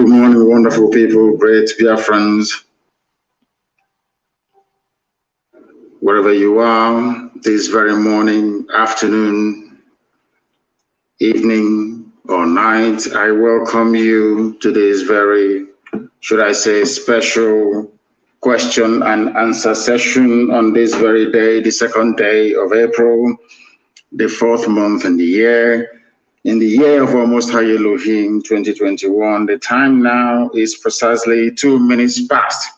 Good morning, wonderful people, great dear friends. Wherever you are, this very morning, afternoon, evening, or night, I welcome you to this very, should I say, special question and answer session on this very day, the second day of April, the fourth month in the year. In the year of Almost High Elohim 2021, the time now is precisely 2 minutes past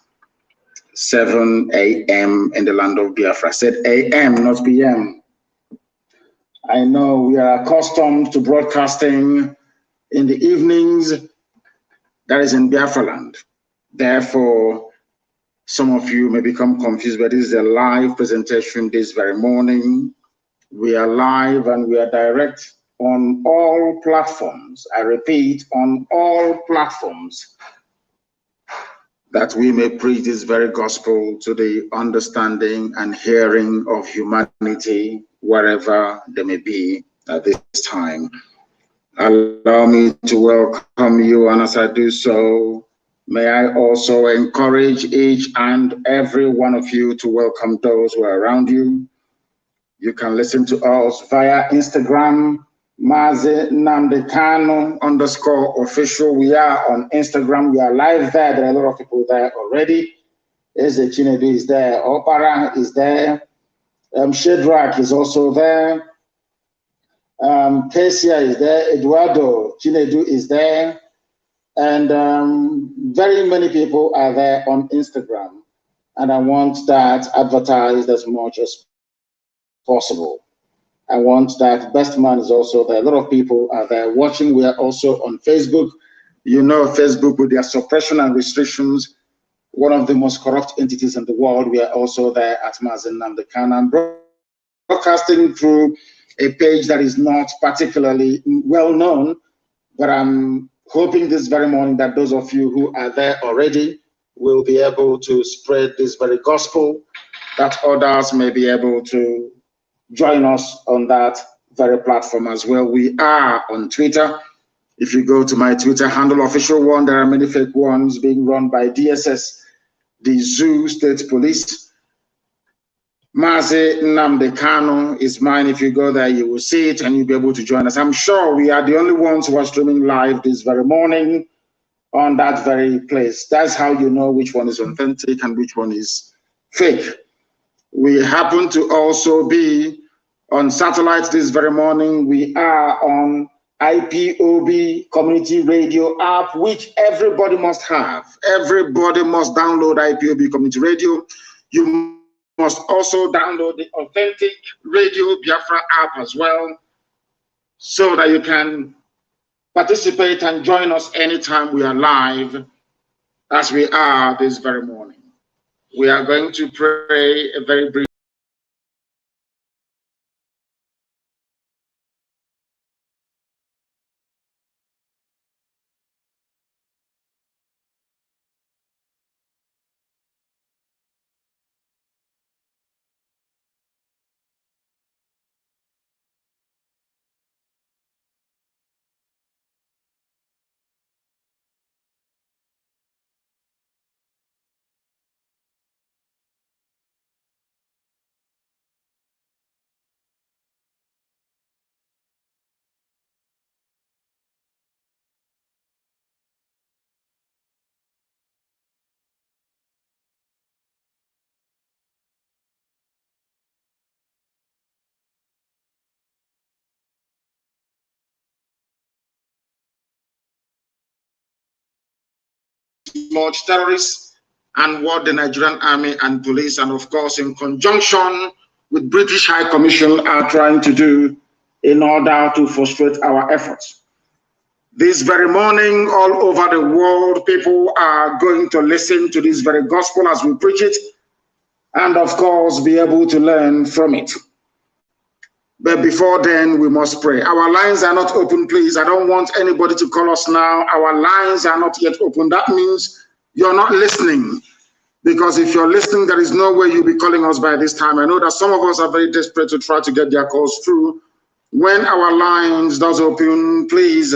7 a.m. in the land of Biafra. I said a.m., not p.m. I know we are accustomed to broadcasting in the evenings, that is in Biafra land. Therefore, some of you may become confused, but this is a live presentation this very morning. We are live and we are direct on all platforms. I repeat, on all platforms, that we may preach this very gospel to the understanding and hearing of humanity wherever they may be at this time. Allow me to welcome you, and as I do so, may I also encourage each and every one of you to welcome those who are around you. You can listen to us via Instagram, Mazi Nnamdi Kanu _official. We are on Instagram. We are live there. There are a lot of people there already. Eze Chinedu is there. Opara is there. Shedrack is also there. Kesia is there. Eduardo Chinedu is there. And very many people are there on Instagram. And I want that advertised as much as possible. I want that Best Man is also there. A lot of people are there watching. We are also on Facebook. You know, Facebook with their suppression and restrictions, one of the most corrupt entities in the world. We are also there at Mazi Nnamdi Kanu. I'm broadcasting through a page that is not particularly well known, but I'm hoping this very morning that those of you who are there already will be able to spread this very gospel, that others may be able to join us on that very platform as well. We are on Twitter. If you go to my Twitter handle, official one, there are many fake ones being run by DSS, the Zoo State Police. Mazi Nnamdi Kanu is mine. If you go there, you will see it and you'll be able to join us. I'm sure we are the only ones who are streaming live this very morning on that very place. That's how you know which one is authentic and which one is fake. We happen to also be on satellite this very morning. We are on IPOB Community Radio app, which everybody must have. Everybody must download IPOB Community Radio. You must also download the Authentic Radio Biafra app as well, so that you can participate and join us anytime we are live, as we are this very morning. We are going to pray a very brief smudge terrorists and what the Nigerian army and police, and of course in conjunction with British High Commission, are trying to do in order to frustrate our efforts. This very morning, all over the world, people are going to listen to this very gospel as we preach it, and of course be able to learn from it. But before then, we must pray. Our lines are not open, please. I don't want anybody to call us now. Our lines are not yet open. That means you're not listening. Because if you're listening, there is no way you'll be calling us by this time. I know that some of us are very desperate to try to get their calls through. When our lines does open, please,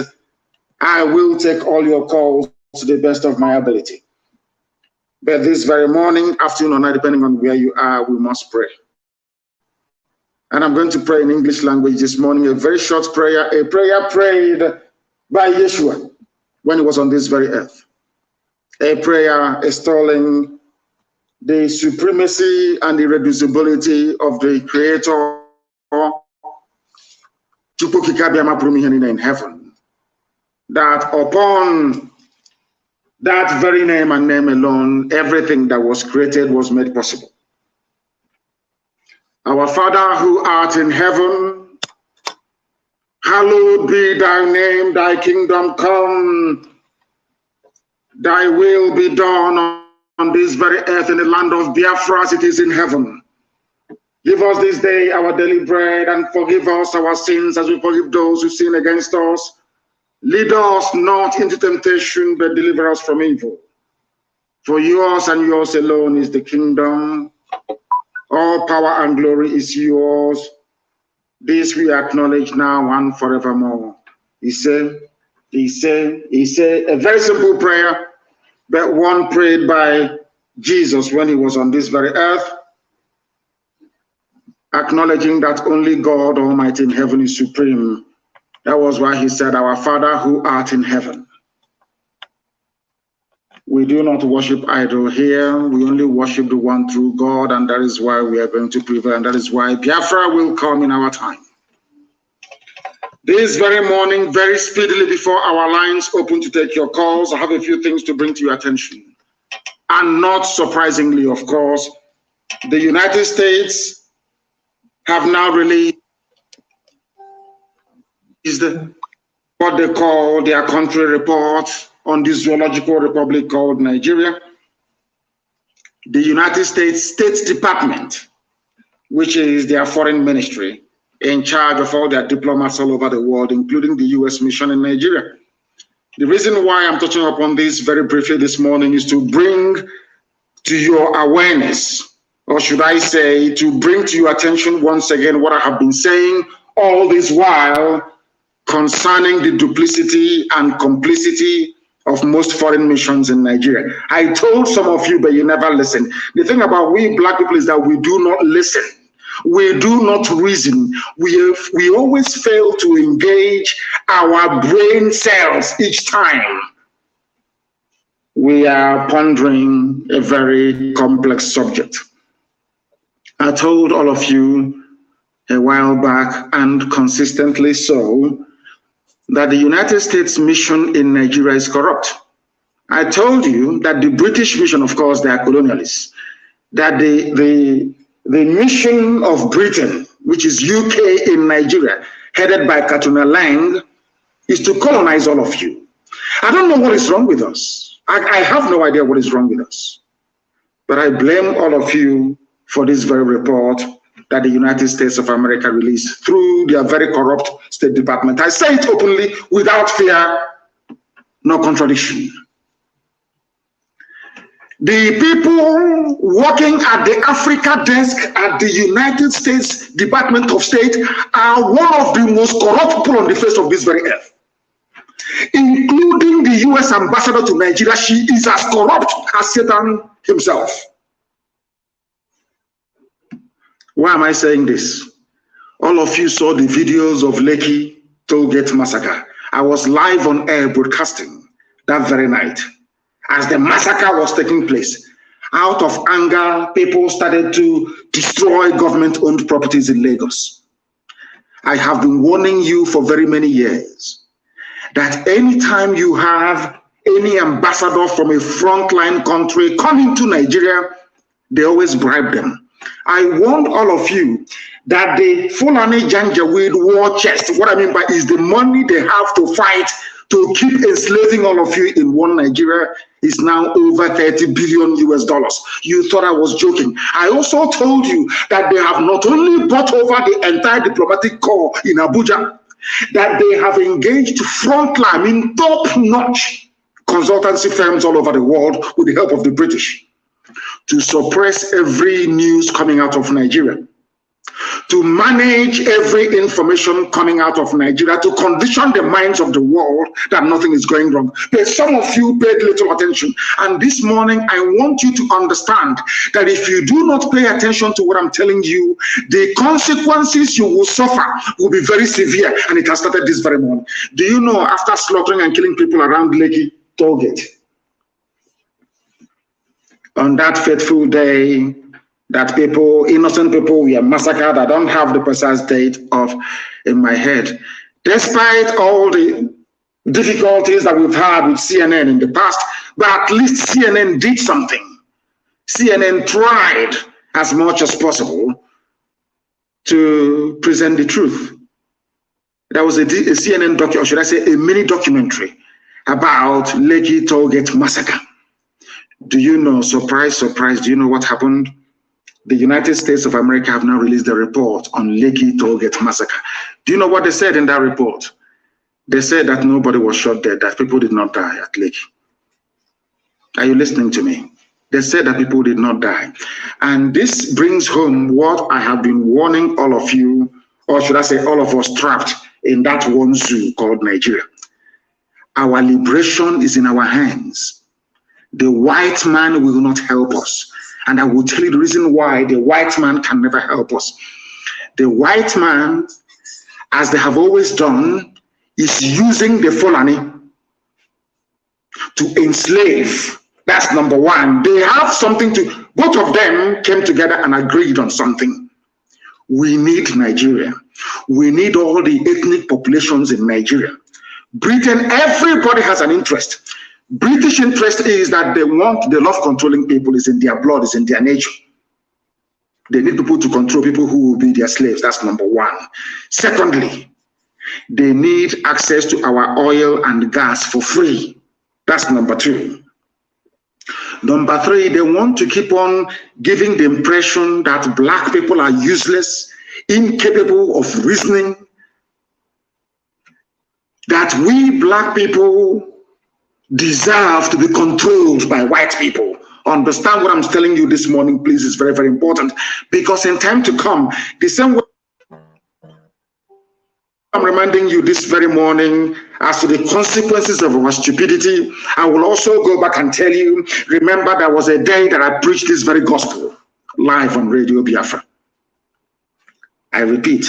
I will take all your calls to the best of my ability. But this very morning, afternoon, or night, depending on where you are, we must pray. And I'm going to pray in English language this morning, a very short prayer, a prayer prayed by Yeshua when he was on this very earth. A prayer extolling the supremacy and irreducibility of the Creator in heaven, that upon that very name and name alone, everything that was created was made possible. Our Father who art in heaven, hallowed be thy name, thy kingdom come, thy will be done on this very earth in the land of Biafra as it is in heaven. Give us this day our daily bread, and forgive us our sins as we forgive those who sin against us. Lead us not into temptation, but deliver us from evil. For yours and yours alone is the kingdom. All power and glory is yours. This we acknowledge now and forevermore. He said, a very simple prayer, but one prayed by Jesus when he was on this very earth, acknowledging that only God Almighty in heaven is supreme. That was why he said, our Father who art in heaven. We do not worship idol here. We only worship the one true God, and that is why we are going to prevail, and that is why Biafra will come in our time. This very morning, very speedily before our lines open to take your calls, I have a few things to bring to your attention. And not surprisingly, of course, the United States have now released what they call their country report on this zoological republic called Nigeria. The United States State Department, which is their foreign ministry, in charge of all their diplomats all over the world, including the U.S. mission in Nigeria. The reason why I'm touching upon this very briefly this morning is to bring to your awareness, or should I say, to bring to your attention once again what I have been saying all this while concerning the duplicity and complicity of most foreign missions in Nigeria. I told some of you, but you never listened. The thing about we black people is that we do not listen. We do not reason. We always fail to engage our brain cells each time we are pondering a very complex subject. I told all of you a while back, and consistently so, that the United States mission in Nigeria is corrupt. I told you that the British mission, of course, they are colonialists, that the mission of Britain, which is UK in Nigeria, headed by Katuna Lang, is to colonize all of you. I don't know what is wrong with us. I have no idea what is wrong with us. But I blame all of you for this very report that the United States of America released through their very corrupt State Department. I say it openly, without fear, no contradiction. The people working at the Africa desk at the United States Department of State are one of the most corrupt people on the face of this very earth. Including the US ambassador to Nigeria, she is as corrupt as Satan himself. Why am I saying this? All of you saw the videos of Lekki Tollgate massacre. I was live on air broadcasting that very night as the massacre was taking place. Out of anger, people started to destroy government-owned properties in Lagos. I have been warning you for very many years that anytime you have any ambassador from a frontline country coming to Nigeria, they always bribe them. I warned all of you that the Fulani Janjaweed war chest, what I mean by is the money they have to fight to keep enslaving all of you in one Nigeria, is now over $30 billion US. You thought I was joking. I also told you that they have not only brought over the entire diplomatic corps in Abuja, that they have engaged frontline in top-notch consultancy firms all over the world with the help of the British to suppress every news coming out of Nigeria, to manage every information coming out of Nigeria, to condition the minds of the world that nothing is going wrong. But some of you paid little attention. And this morning, I want you to understand that if you do not pay attention to what I'm telling you, the consequences you will suffer will be very severe. And it has started this very morning. Do you know, after slaughtering and killing people around Lekki Tollgate, on that fateful day, that people, innocent people, were massacred. I don't have the precise date in my head. Despite all the difficulties that we've had with CNN in the past, but at least CNN did something. CNN tried as much as possible to present the truth. There was a CNN documentary, or should I say a mini documentary about Lekki Tollgate massacre. Do you know, surprise, surprise, do you know what happened? The United States of America have now released a report on Lekki Tollgate massacre. Do you know what they said in that report? They said that nobody was shot dead, that people did not die at Lekki. Are you listening to me? They said that people did not die. And this brings home what I have been warning all of you, or should I say all of us trapped in that one zoo called Nigeria. Our liberation is in our hands. The white man will not help us. And I will tell you the reason why the white man can never help us. The white man, as they have always done, is using the Fulani to enslave. That's number one. They have something to, both of them came together and agreed on something. We need Nigeria. We need all the ethnic populations in Nigeria. Britain, everybody has an interest. British interest is that they love controlling people, is in their blood, is in their nature. They need people to control people who will be their slaves. That's number one. Secondly, they need access to our oil and gas for free. That's number two. Number three, they want to keep on giving the impression that black people are useless, incapable of reasoning, that we black people deserve to be controlled by white people. Understand what I'm telling you this morning, please. It's very, very important, because in time to come, the same way I'm reminding you this very morning as to the consequences of our stupidity, I will also go back and tell you, remember there was a day that I preached this very gospel live on Radio Biafra. I repeat,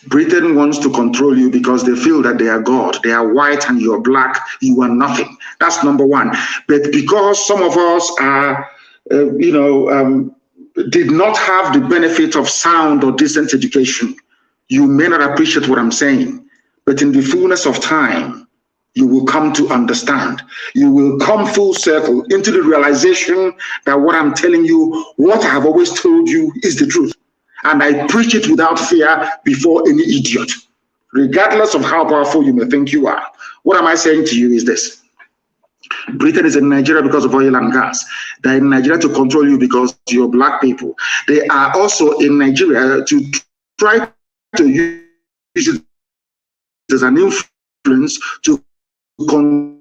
Britain wants to control you because they feel that they are God. They are white and you're black, you are nothing. That's number one. But because some of us are, did not have the benefit of sound or decent education, you may not appreciate what I'm saying. But in the fullness of time, you will come to understand. You will come full circle into the realization that what I'm telling you, what I have always told you is the truth. And I preach it without fear before any idiot, regardless of how powerful you may think you are. What am I saying to you is this. Britain is in Nigeria because of oil and gas. They're in Nigeria to control you because you're black people. They are also in Nigeria to try to use it as an influence to control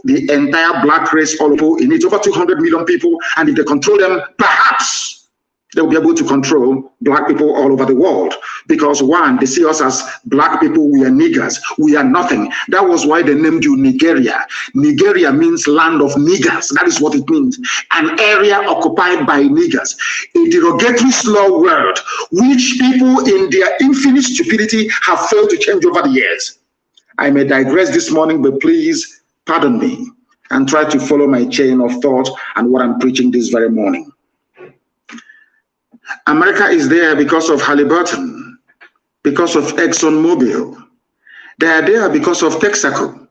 the entire black race all over. It needs over 200 million people, and if they control them, perhaps they'll be able to control black people all over the world. Because one, they see us as black people, we are niggers, we are nothing. That was why they named you Nigeria. Nigeria means land of niggers. That is what it means. An area occupied by niggers. A derogatory slur word, which people in their infinite stupidity have failed to change over the years. I may digress this morning, but please pardon me and try to follow my chain of thought and what I'm preaching this very morning. America is there because of Halliburton, because of ExxonMobil. They are there because of Texaco.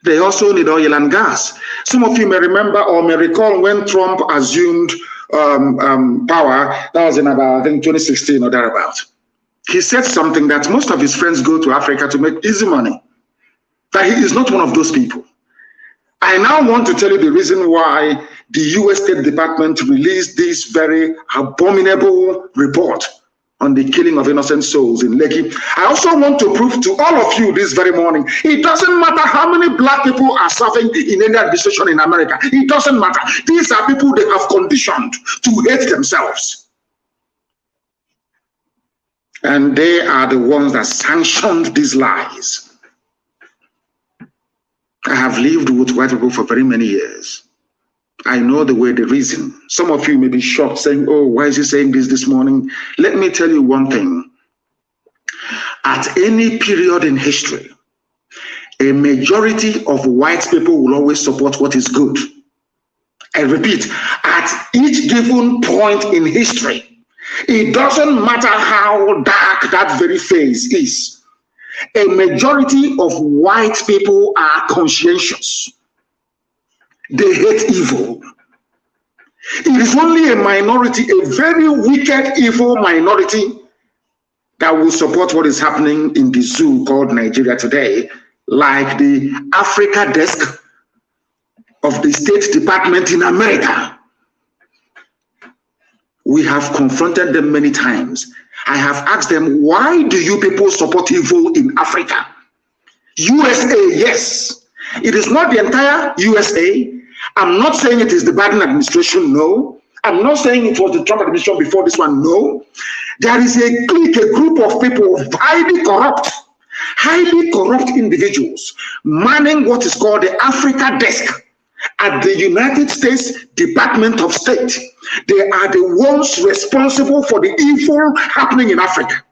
They also need oil and gas. Some of you may remember or may recall when Trump assumed power, that was in about, I think, 2016 or thereabout. He said something that most of his friends go to Africa to make easy money. That he is not one of those people. I now want to tell you the reason why the US State Department released this very abominable report on the killing of innocent souls in Lekki. I also want to prove to all of you this very morning, it doesn't matter how many black people are serving in any administration in America. It doesn't matter. These are people they have conditioned to hate themselves. And they are the ones that sanctioned these lies. I have lived with white people for very many years. I know the way they reason. Some of you may be shocked, saying, oh, why is he saying this morning? Let me tell you one thing. At any period in history, a majority of white people will always support what is good. I repeat, at each given point in history, it doesn't matter how dark that very phase is. A majority of white people are conscientious. They hate evil. It is only a minority, a very wicked, evil minority, that will support what is happening in the zoo called Nigeria today, like the Africa desk of the State Department in America. We have confronted them many times. I have asked them, why do you people support evil in Africa? USA, yes. It is not the entire USA. I'm not saying it is the Biden administration, no. I'm not saying it was the Trump administration before this one, no. There is a clique, a group of people, highly corrupt individuals, manning what is called the Africa desk at the United States Department of State. They are the ones responsible for the evil happening in Africa.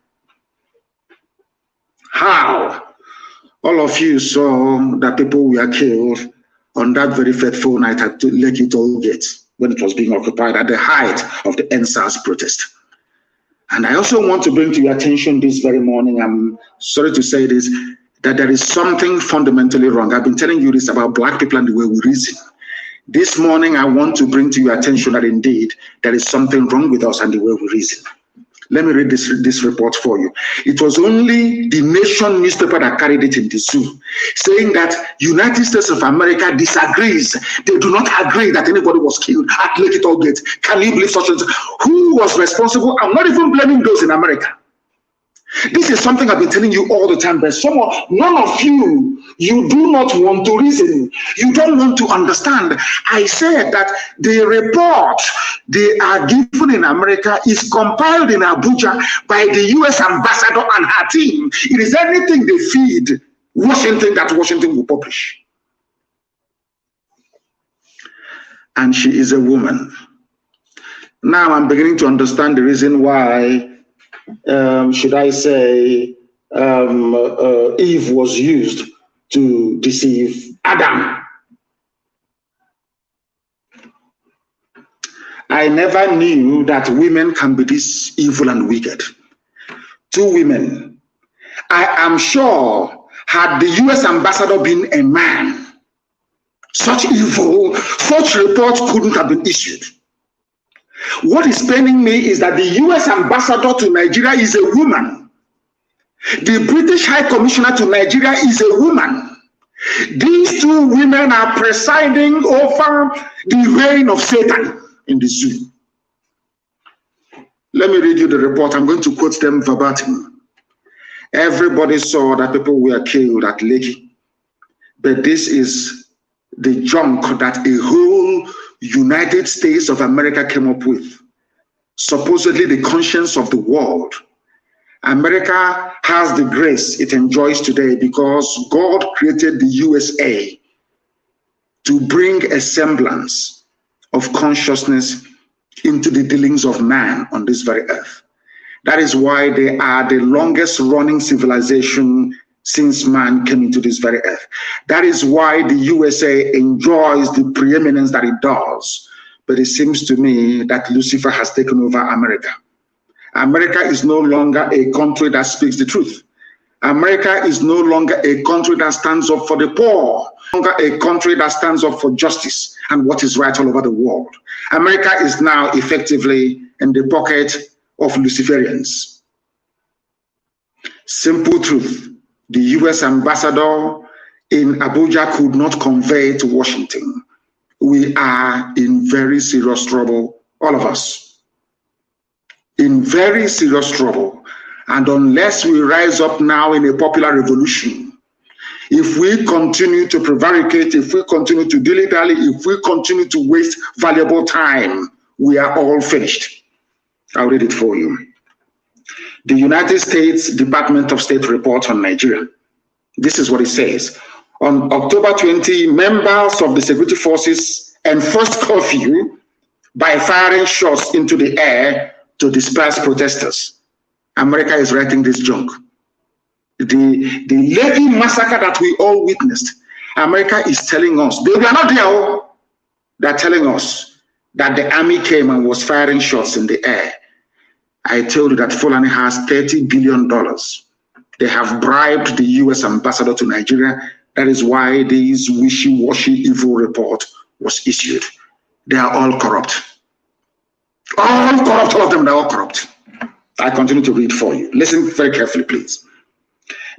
How? All of you saw that people were killed on that very fateful night at Lekki Toll Gate when it was being occupied at the height of the NSAS protest. And I also want to bring to your attention this very morning, I'm sorry to say this, that there is something fundamentally wrong. I've been telling you this about black people and the way we reason. This morning, I want to bring to your attention that indeed there is something wrong with us and the way we reason. Let me read this report for you. It was only the Nation newspaper that carried it in the zoo, saying that United States of America disagrees. They do not agree that anybody was killed at Lekki Toll Gate. Can you believe such a thing? Who was responsible? I'm not even blaming those in America. This is something I've been telling you all the time, but none of you do not want to reason. You don't want to understand. I said that the report they are given in America is compiled in Abuja by the U.S. ambassador and her team. It is anything they feed Washington that Washington will publish. And she is a woman. Now I'm beginning to understand the reason why should I say, Eve was used to deceive Adam. I never knew that women can be this evil and wicked. Two women. I am sure, had the U.S. ambassador been a man, such evil, such reports couldn't have been issued. What is paining me is that the U.S. ambassador to Nigeria is a woman. The British High Commissioner to Nigeria is a woman. These two women are presiding over the reign of Satan in the zoo. Let me read you the report. I'm going to quote them verbatim. Everybody saw that people were killed at Lekki, but this is the junk that a whole United States of America came up with, supposedly the conscience of the world. America has the grace it enjoys today because God created the USA to bring a semblance of consciousness into the dealings of man on this very earth. That is why they are the longest running civilization since man came into this very earth. That is why the USA enjoys the preeminence that it does. But it seems to me that Lucifer has taken over America. America is no longer a country that speaks the truth. America is no longer a country that stands up for the poor, no longer a country that stands up for justice and what is right all over the world. America is now effectively in the pocket of Luciferians. Simple truth. The U.S. ambassador in Abuja could not convey to Washington. We are in very serious trouble, all of us. In very serious trouble. And unless we rise up now in a popular revolution, if we continue to prevaricate, if we continue to dilly-dally, if we continue to waste valuable time, we are all finished. I'll read it for you. the United States Department of State report on Nigeria. This is what it says. On October 20, members of the security forces enforced curfew by firing shots into the air to disperse protesters. America is writing this junk. The Levy massacre that we all witnessed, America is telling us, they were not there, they're telling us that the army came and was firing shots in the air. I told you that Fulani has $30 billion. They have bribed the US ambassador to Nigeria. That is why this wishy-washy evil report was issued. They are all corrupt. All corrupt, all of them, they're all corrupt. I continue to read for you. Listen very carefully, please.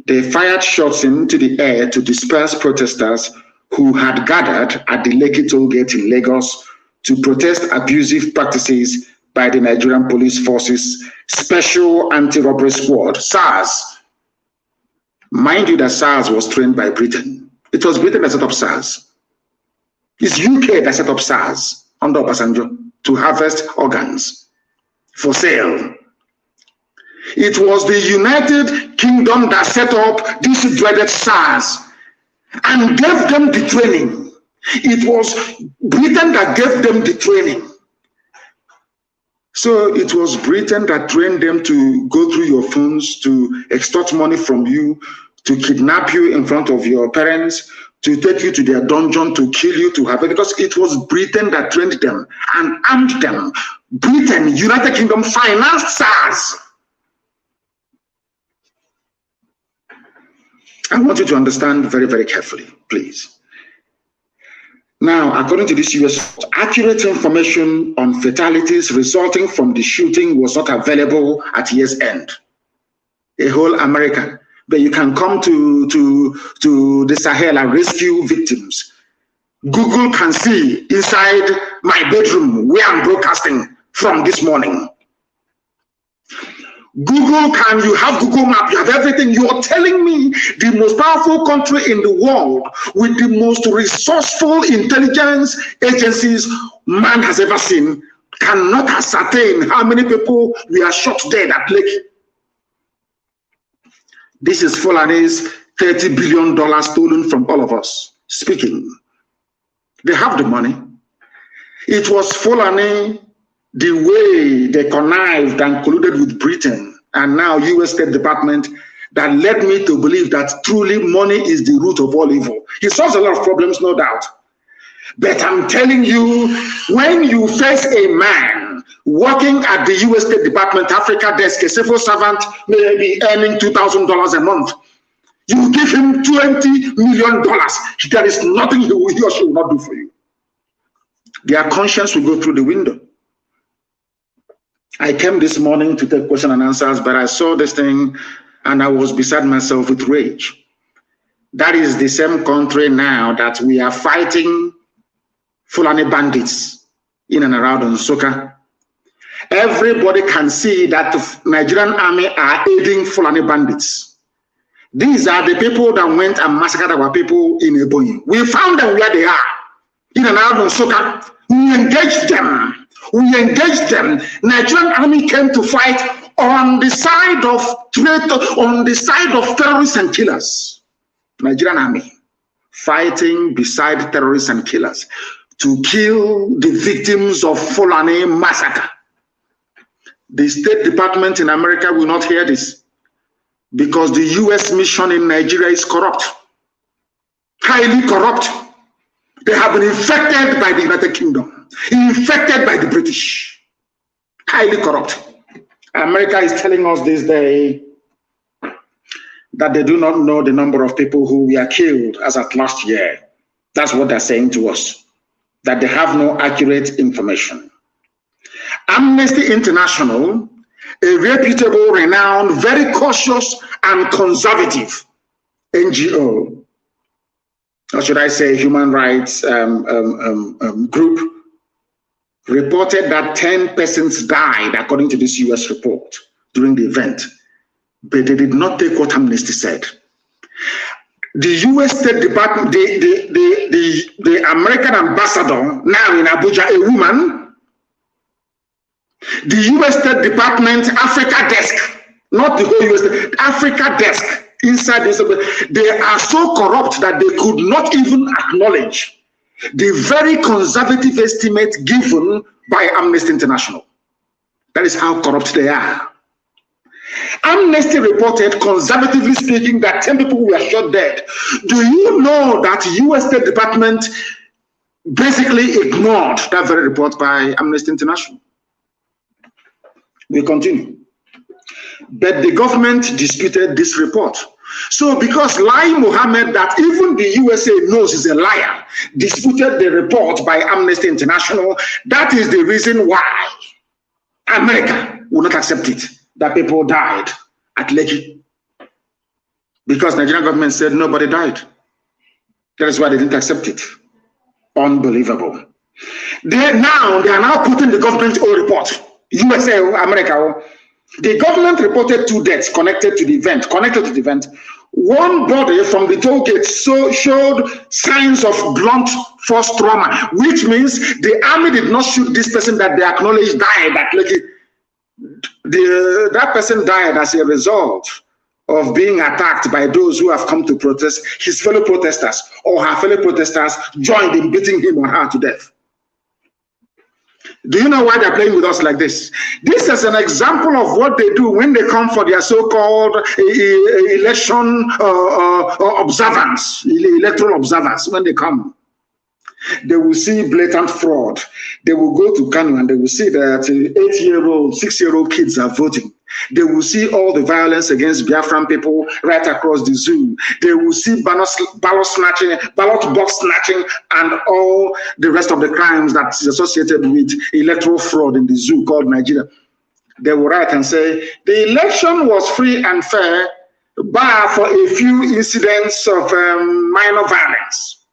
They fired shots into the air to disperse protesters who had gathered at the Lekki toll gate in Lagos to protest abusive practices by the Nigerian Police Forces Special Anti-Robbery Squad, SARS. Mind you that SARS was trained by Britain. It was Britain that set up SARS. It's UK that set up SARS under Obasanjo to harvest organs for sale. It was the United Kingdom that set up this dreaded SARS and gave them the training. It was Britain that gave them the training. So it was Britain that trained them to go through your phones, to extort money from you, to kidnap you in front of your parents, to take you to their dungeon, to kill you, to have it, because it was Britain that trained them and armed them. Britain, United Kingdom financed SARS. I want you to understand very, very carefully, please. Now, according to this US, accurate information on fatalities resulting from the shooting was not available at year's end. A whole America, but you can come to the Sahel and rescue victims. Google can see inside my bedroom where I'm broadcasting from this morning. Google can, you have Google Map, you have everything. You're telling me the most powerful country in the world with the most resourceful intelligence agencies man has ever seen cannot ascertain how many people we are shot dead at Lake. This is Fulani's $30 billion stolen from all of us speaking. They have the money. It was Fulani, the way they connived and colluded with Britain and now US State Department, that led me to believe that truly money is the root of all evil. It solves a lot of problems, no doubt. But I'm telling you, when you face a man working at the US State Department Africa desk, a civil servant may be earning $2,000 a month, you give him $20 million, there is nothing he or she will not do for you. Their conscience will go through the window. I came this morning to take question and answers, but I saw this thing and I was beside myself with rage. That is the same country now that we are fighting Fulani bandits in and around Nsukka. Everybody can see that the Nigerian army are aiding Fulani bandits. These are the people that went and massacred our people in Ebonyi. We found them where they are, in and around Nsukka. We engaged them. We engaged them. Nigerian army came to fight on the side of traitors, on the side of terrorists and killers. Nigerian army fighting beside terrorists and killers to kill the victims of Fulani massacre. The State Department in America will not hear this because the US mission in Nigeria is corrupt, highly corrupt. They have been infected by the United Kingdom, infected by the British, highly corrupt. America is telling us this day that they do not know the number of people who were killed as at last year. That's what they're saying to us, that they have no accurate information. Amnesty International, a reputable, renowned, very cautious and conservative NGO, or should I say human rights group, reported that 10 persons died according to this US report during the event, but they did not take what Amnesty said. The US State Department, the American ambassador now in Abuja, a woman, the US State Department Africa desk not the whole US, the Africa desk inside this, they are so corrupt that they could not even acknowledge the very conservative estimate given by Amnesty International. That is how corrupt they are. Amnesty reported, conservatively speaking, that 10 people were shot dead. Do you know that US State Department basically ignored that very report by Amnesty International? We continue. But the government disputed this report. So because Lai Mohammed, that even the USA knows is a liar, disputed the report by Amnesty International, that is the reason why America will not accept it, that people died at Lekki. Because Nigerian government said nobody died. That is why they didn't accept it. Unbelievable. They are now putting the government's own report. USA, America. The government reported 2 deaths connected to the event. One body from the toll gate showed signs of blunt force trauma, which means the army did not shoot this person that they acknowledged died at Lekki. That person died as a result of being attacked by those who have come to protest. His fellow protesters or her fellow protesters joined in beating him or her to death. Do you know why they're playing with us like this? This is an example of what they do when they come for their so-called election observance, electoral observance. When they come, they will see blatant fraud. They will go to Kano and they will see that 8-year-old, 6-year-old kids are voting. They will see all the violence against Biafran people right across the zoo. They will see ballot box snatching, and all the rest of the crimes that's associated with electoral fraud in the zoo called Nigeria. They will write and say, the election was free and fair, bar for a few incidents of minor violence.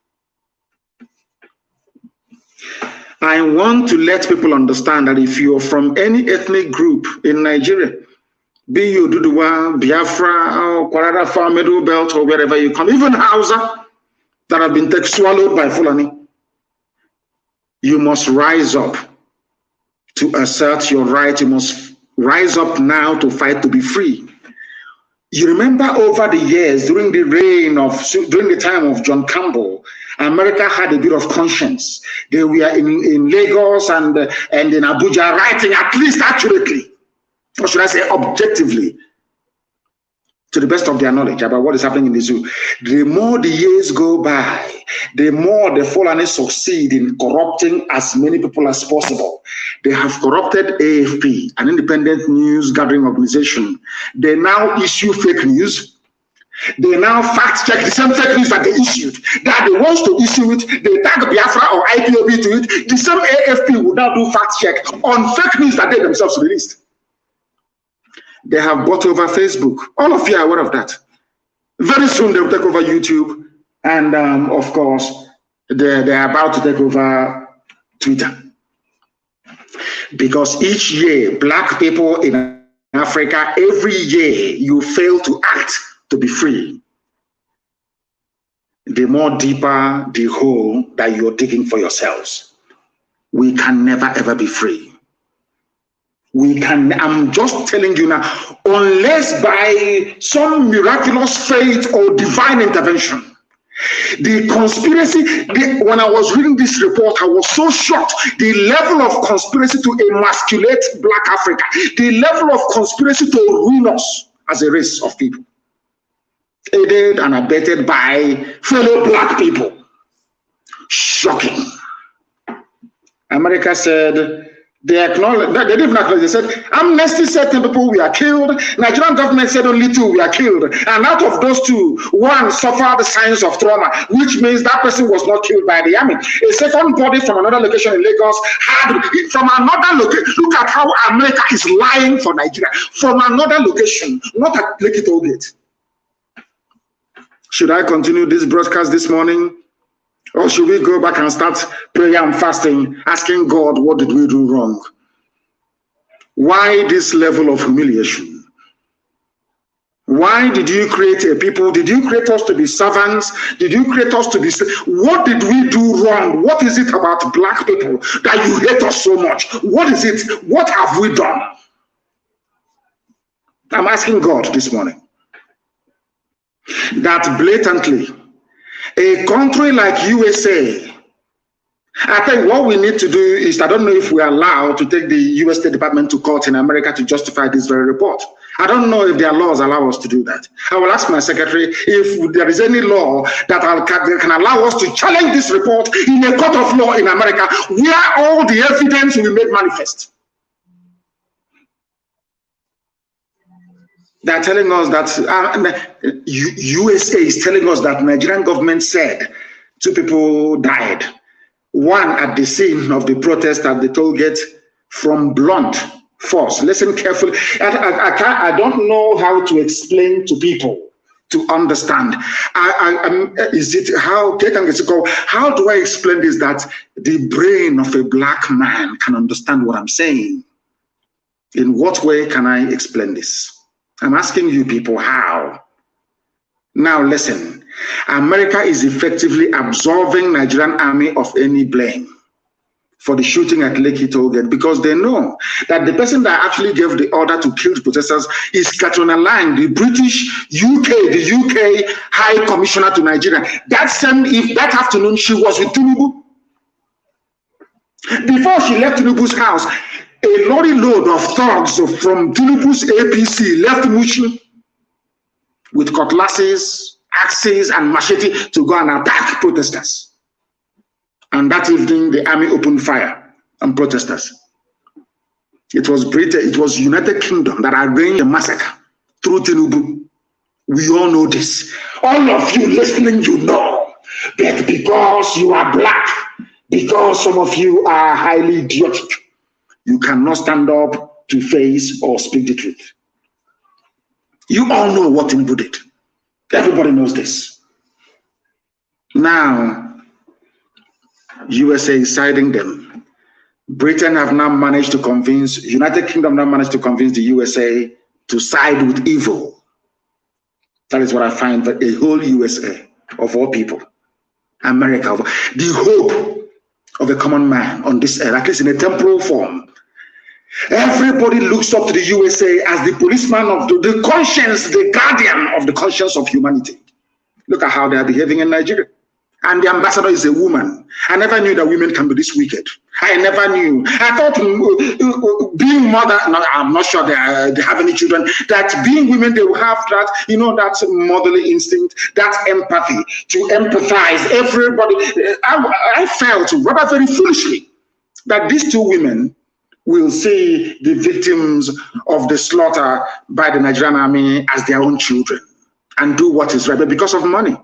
I want to let people understand that if you're from any ethnic group in Nigeria, be you Duduwa, Biafra, or Kwararafa, Middle Belt, or wherever you come, even Hausa that have been swallowed by Fulani, you must rise up to assert your right. You must rise up now to fight to be free. You remember over the years, during the time of John Campbell, America had a bit of conscience. They were in Lagos and in Abuja writing at least accurately, or should I say objectively, to the best of their knowledge about what is happening in the zoo. The more the years go by, the more the Fulani succeed in corrupting as many people as possible. They have corrupted AFP, an independent news gathering organization. They now issue fake news. They now fact check the same fake news that they issued. That they want to issue it, they tag Biafra or IPOB to it. The same AFP will now do fact check on fake news that they themselves released. They have bought over Facebook. All of you are aware of that. Very soon they will take over YouTube, and of course they're about to take over Twitter. Because each year, black people in Africa, every year you fail to act to be free, the more deeper the hole that you're digging for yourselves. We can never ever be free. I'm just telling you now, unless by some miraculous fate or divine intervention, the conspiracy, when I was reading this report, I was so shocked. The level of conspiracy to emasculate Black Africa, the level of conspiracy to ruin us as a race of people, aided and abetted by fellow Black people. Shocking. America said, they acknowledged, they didn't even acknowledge, they said, Amnesty said 10 people were killed, Nigerian government said only 2 were killed, and out of those 2, 1 suffered the signs of trauma, which means that person was not killed by the army. A second body from another location in Lagos had, from another location, look at how America is lying for Nigeria, from another location, not at Lekki Toll Gate. Should I continue this broadcast this morning? Or should we go back and start prayer and fasting, asking God, what did we do wrong? Why this level of humiliation? Why did you create a people? Did you create us to be servants? Did you create us to be... What did we do wrong? What is it about Black people that you hate us so much? What is it? What have we done? I'm asking God this morning that blatantly a country like USA, I think what we need to do is, I don't know if we are allowed to take the US State Department to court in America to justify this very report. I don't know if their laws allow us to do that. I will ask my secretary if there is any law that can allow us to challenge this report in a court of law in America where all the evidence will be made manifest. They're telling us that USA is telling us that Nigerian government said 2 people died. One at the scene of the protest at the toll gate from blunt force. Listen carefully. I don't know how to explain to people to understand. How do I explain this that the brain of a black man can understand what I'm saying? In what way can I explain this? I'm asking you people how. Now listen. America is effectively absolving Nigerian army of any blame for the shooting at Lekki Tollgate because they know that the person that actually gave the order to kill the protesters is Katrina Lang, the British the UK High Commissioner to Nigeria. That afternoon she was with Tinubu. Before she left Tinubu's house, a lorry load of thugs from Tinubu's APC left Mushi with cutlasses, axes and machete to go and attack protesters. And that evening, the army opened fire on protesters. It was Britain, it was United Kingdom that arranged the massacre through Tinubu. We all know this. All of you listening, you know. But because you are black, because some of you are highly idiotic, you cannot stand up to face or speak the truth. You all know what Tinubu did. Everybody knows this. Now, USA is siding them. Britain have now managed to convince, United Kingdom now managed to convince the USA to side with evil. That is what I find, that a whole USA, of all people, America, the hope of a common man on this earth, at least in a temporal form. Everybody looks up to the USA as the policeman of the conscience, the guardian of the conscience of humanity. Look at how they are behaving in Nigeria. And the ambassador is a woman. I never knew that women can be this wicked. I never knew. I thought being mother, no, I'm not sure they have any children, that being women, they will have that, you know, that motherly instinct, that empathy, to empathize. Everybody, I felt rather very foolishly that these 2 women will see the victims of the slaughter by the Nigerian army as their own children and do what is right. But because of money,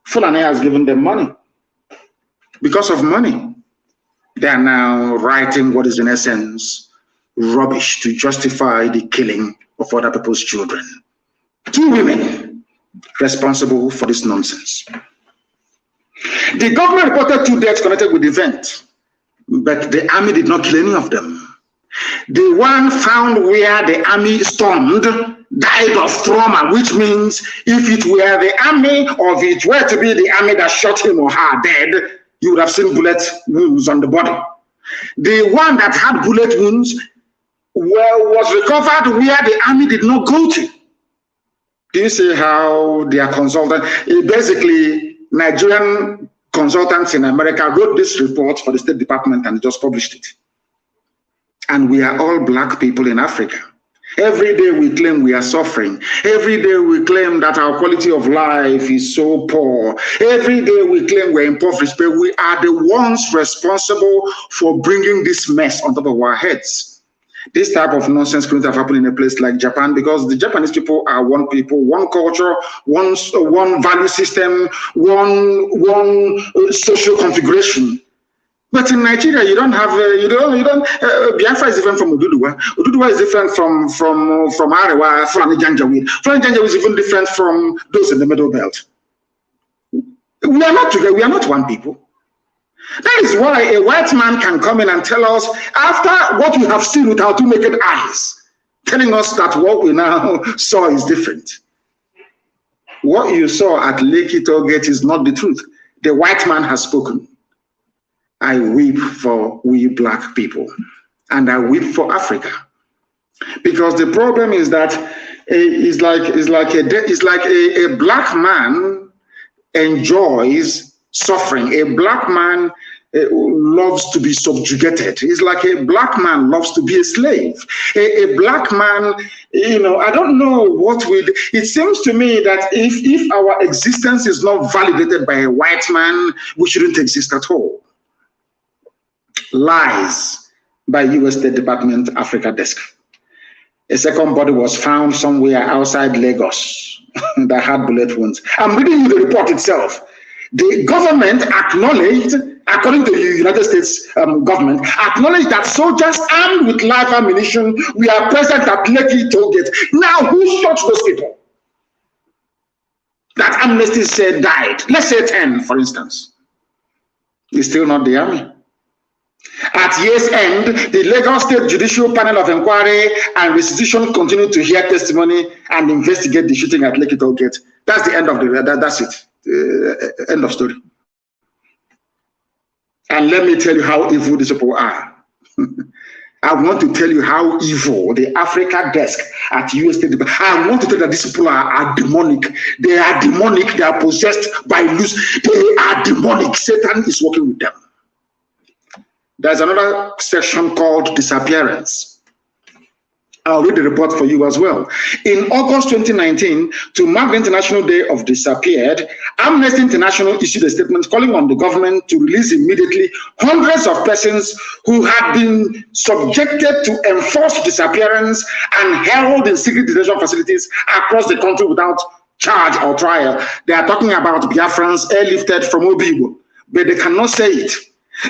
Fulani has given them money. Because of money, they are now writing what is in essence rubbish to justify the killing of other people's children. 2 women responsible for this nonsense. The government reported 2 deaths connected with the event, but the army did not kill any of them. The one found where the army stormed died of trauma, which means if it were the army or if it were to be the army that shot him or her dead, you would have seen bullet wounds on the body. The one that had bullet wounds was recovered where the army did not go to. Do you see how they are consultant? Basically, Nigerian consultants in America wrote this report for the State Department and just published it. And we are all black people in Africa. Every day we claim we are suffering. Every day we claim that our quality of life is so poor. Every day we claim we're impoverished, but we are the ones responsible for bringing this mess on top of our heads. This type of nonsense couldn't have happened in a place like Japan because the Japanese people are one people, one culture, one value system, one social configuration. But in Nigeria, you don't have, Biafra is different from Oduduwa. Oduduwa is different from Arewa, Fulani Janjaweed. Fulani Janjaweed is even different from those in the Middle Belt. We are not together, we are not one people. That is why a white man can come in and tell us, after what we have seen with our 2 naked eyes, telling us that what we now saw is different. What you saw at Lekki Tollgate is not the truth. The white man has spoken. I weep for we black people, and I weep for Africa. Because the problem is that It's like a black man enjoys suffering. A black man loves to be subjugated. It's like a black man loves to be a slave. A black man, I don't know what it seems to me that if our existence is not validated by a white man, we shouldn't exist at all. Lies by U.S. State Department Africa Desk. A second body was found somewhere outside Lagos that had bullet wounds. I'm reading you the report itself. The government acknowledged, according to the United States government, acknowledged that soldiers armed with live ammunition were present at Lekki toll gate. Now, who shot those people that Amnesty said died? Let's say 10, for instance. It's still not the army. At year's end, the Lagos State Judicial Panel of Inquiry and Restitution continued to hear testimony and investigate the shooting at Lekki toll gate. That's the end of that's it. End of story. And let me tell you how evil these people are. I want to tell you how evil the Africa desk at US State Department. I want to tell you that these people are demonic. They are demonic. They are possessed by loose. They are demonic. Satan is working with them. There's another section called disappearance. I'll read the report for you as well. In August 2019, to mark the International Day of Disappeared, Amnesty International issued a statement calling on the government to release immediately hundreds of persons who had been subjected to enforced disappearance and held in secret detention facilities across the country without charge or trial. They are talking about Biafrans airlifted from Obibo, but they cannot say it.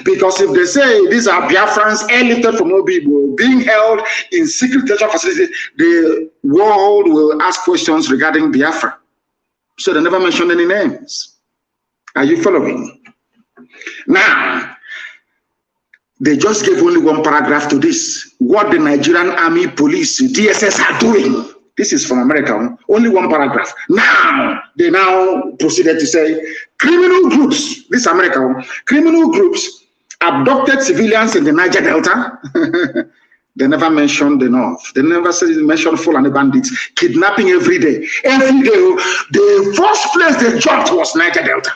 Because if they say these are Biafrans airlifted from Obibo being held in secret detention facilities, the world will ask questions regarding Biafra. So they never mentioned any names. Are you following? Now, they just gave only one paragraph to this. What the Nigerian Army, Police, DSS are doing. This is from America. Only one paragraph. Now, they now proceeded to say, criminal groups, this America, criminal groups abducted civilians in the Niger Delta. They never mentioned the North. They never mentioned Fulani bandits, kidnapping every day. Every day, the first place they jumped was Niger Delta,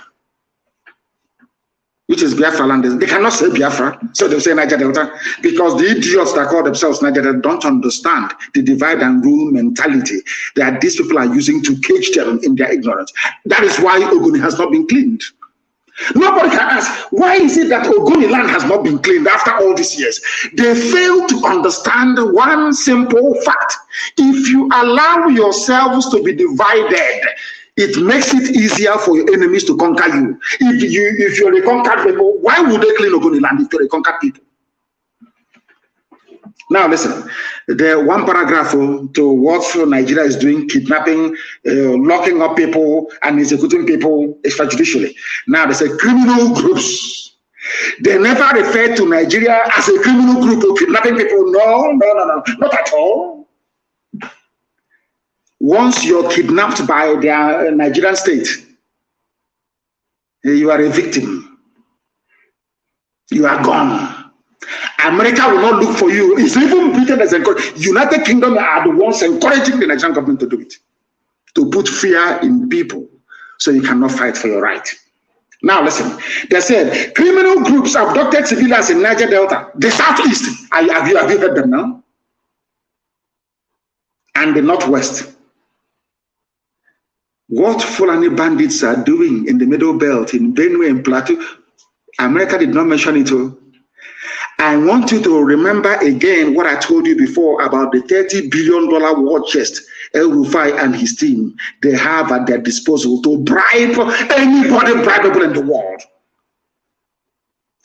which is Biafra land. They cannot say Biafra, so they say Niger Delta, because the idiots that call themselves Niger Delta don't understand the divide and rule mentality that these people are using to cage them in their ignorance. That is why Ogoni has not been cleaned. Nobody can ask, why is it that Ogoni land has not been cleaned after all these years? They fail to understand one simple fact. If you allow yourselves to be divided, it makes it easier for your enemies to conquer you. If you're a conquered people, why would they clean Ogoni land if you're a conquered people? Now listen, the one paragraph to what Nigeria is doing, kidnapping, locking up people and executing people extrajudicially. Now they say criminal groups. They never refer to Nigeria as a criminal group of kidnapping people. No, not at all. Once you're kidnapped by the Nigerian state, you are a victim. You are gone. America will not look for you. It's even Britain as encouraged. United Kingdom are the ones encouraging the Nigerian government to do it, to put fear in people so you cannot fight for your right. Now listen, they said criminal groups abducted civilians in Niger Delta, the southeast. Have you heard them now? And the northwest. What Fulani bandits are doing in the Middle Belt, in Benue and Plateau, America did not mention it all. I want you to remember again what I told you before about the $30 billion war chest El Rufai and his team they have at their disposal to bribe anybody bribable in the world.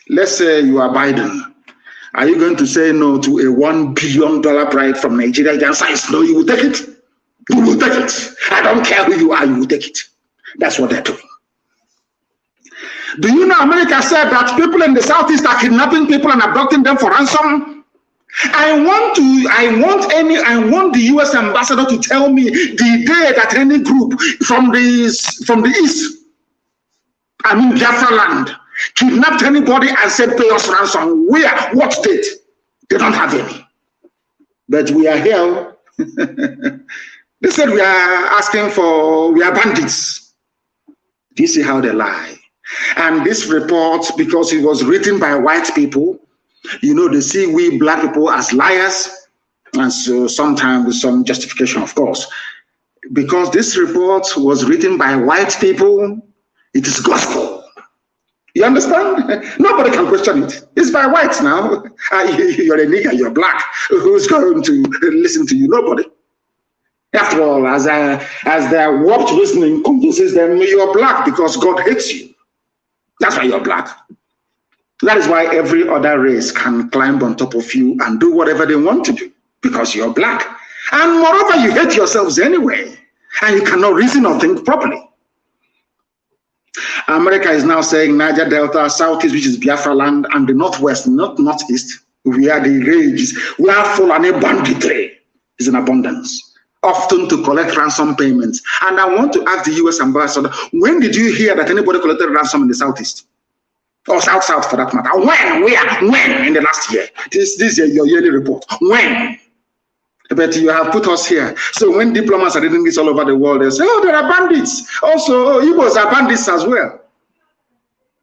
Let's say you are Biden. Are you going to say no to a $1 billion bribe from Nigeria? The answer is no, you will take it. You will take it. I don't care who you are, you will take it. That's what they're doing. Do you know America said that people in the southeast are kidnapping people and abducting them for ransom? I want the US ambassador to tell me the day that any group from the east, I mean Biafra land, kidnapped anybody and said pay us ransom. Where? What date? They don't have any. But we are here. They said we are bandits. Do you see how they lie? And this report, because it was written by white people, you know, they see we black people as liars. And so sometimes with some justification, of course. Because this report was written by white people, it is gospel. You understand? Nobody can question it. It's by whites now. You're a nigger, you're black. Who's going to listen to you? Nobody. After all, as their warped reasoning convinces them, you're black because God hates you. That's why you're black. That is why every other race can climb on top of you and do whatever they want to do, because you're black. And moreover, you hate yourselves anyway, and you cannot reason or think properly. America is now saying Niger Delta, Southeast, which is Biafra land, and the Northwest, not Northeast, we are the rages. We are full and a banditry is in abundance, often to collect ransom payments. And I want to ask the U.S. ambassador, when did you hear that anybody collected ransom in the Southeast? Or South for that matter? When in the last year? This is your yearly report. When? But you have put us here. So when diplomats are reading this all over the world, they say, oh, there are bandits. Also, Igbos are bandits as well.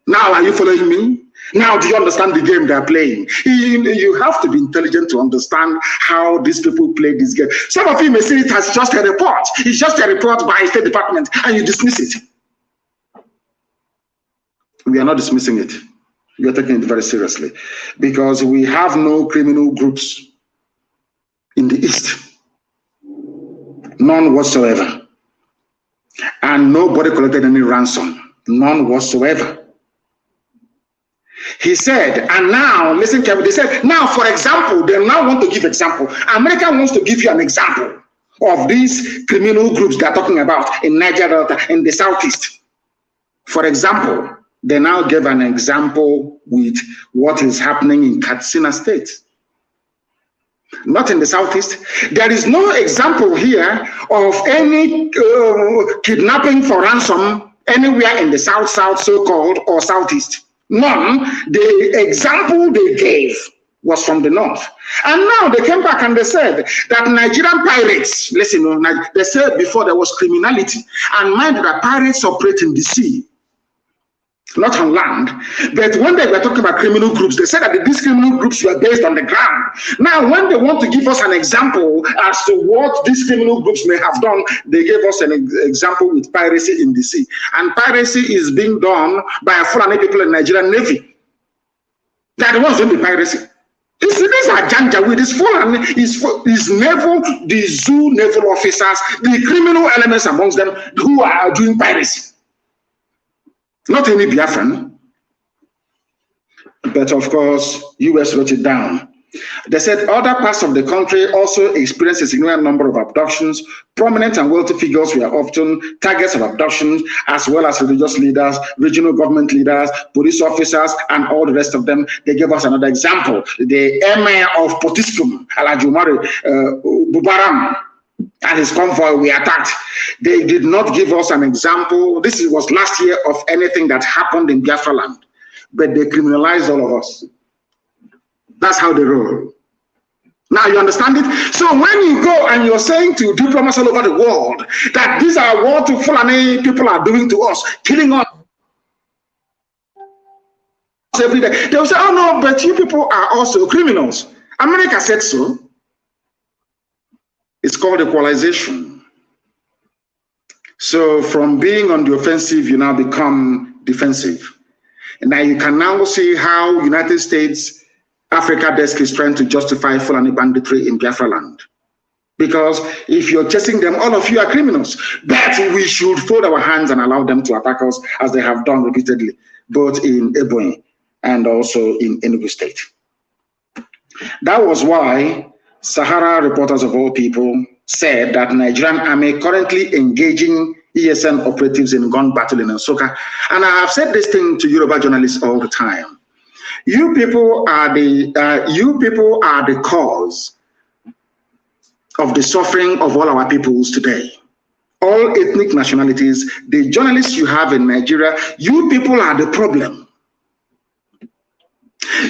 Now, are you following me? Now, do you understand the game they're playing? You have to be intelligent to understand how these people play this game. Some of you may say it as just a report. It's just a report by a State Department, and you dismiss it. We are not dismissing it. We are taking it very seriously, because we have no criminal groups in the East. None whatsoever. And nobody collected any ransom. None whatsoever. He said, and now, listen carefully, they said, now, for example, they now want to give example. America wants to give you an example of these criminal groups they're talking about in Niger Delta, in the Southeast. For example, they now gave an example with what is happening in Katsina State. Not in the Southeast. There is no example here of any kidnapping for ransom anywhere in the South, so-called, or Southeast. None. The example they gave was from the North. And now they came back and they said that Nigerian pirates, listen, they said before there was criminality, and mind that pirates operate in the sea, not on land. But when they were talking about criminal groups, they said that these criminal groups were based on the ground. Now, when they want to give us an example as to what these criminal groups may have done, they gave us an example with piracy in the sea. And piracy is being done by Fulani people in Nigerian Navy. They are the ones doing the piracy. These are Janjaweed, this Fulani is naval, the zoo naval officers, the criminal elements amongst them who are doing piracy. Not any Biafran, but of course, US wrote it down. They said other parts of the country also experienced a significant number of abductions. Prominent and wealthy figures were often targets of abductions, as well as religious leaders, regional government leaders, police officers, and all the rest of them. They gave us another example. The Emir of Potiskum, Alajumari Bubaram, and his convoy were attacked. They did not give us an example. This was last year of anything that happened in Biafra land, but they criminalized all of us. That's how they roll. Now you understand it? So when you go and you're saying to diplomats all over the world that these are what Fulani people are doing to us, killing us every day, they'll say, oh no, but you people are also criminals. America said so. It's called equalization. So from being on the offensive, you now become defensive. And now you can now see how United States Africa desk is trying to justify Fulani banditry in Biafra land. Because if you're chasing them, all of you are criminals. But we should fold our hands and allow them to attack us as they have done repeatedly, both in Ebonyi and also in Enugu State. That was why Sahara reporters of all people said that Nigerian army currently engaging ESN operatives in gun battle in Nsukka. And I have said this thing to Yoruba journalists all the time. You people are the cause of the suffering of all our peoples today. All ethnic nationalities, the journalists you have in Nigeria, you people are the problem.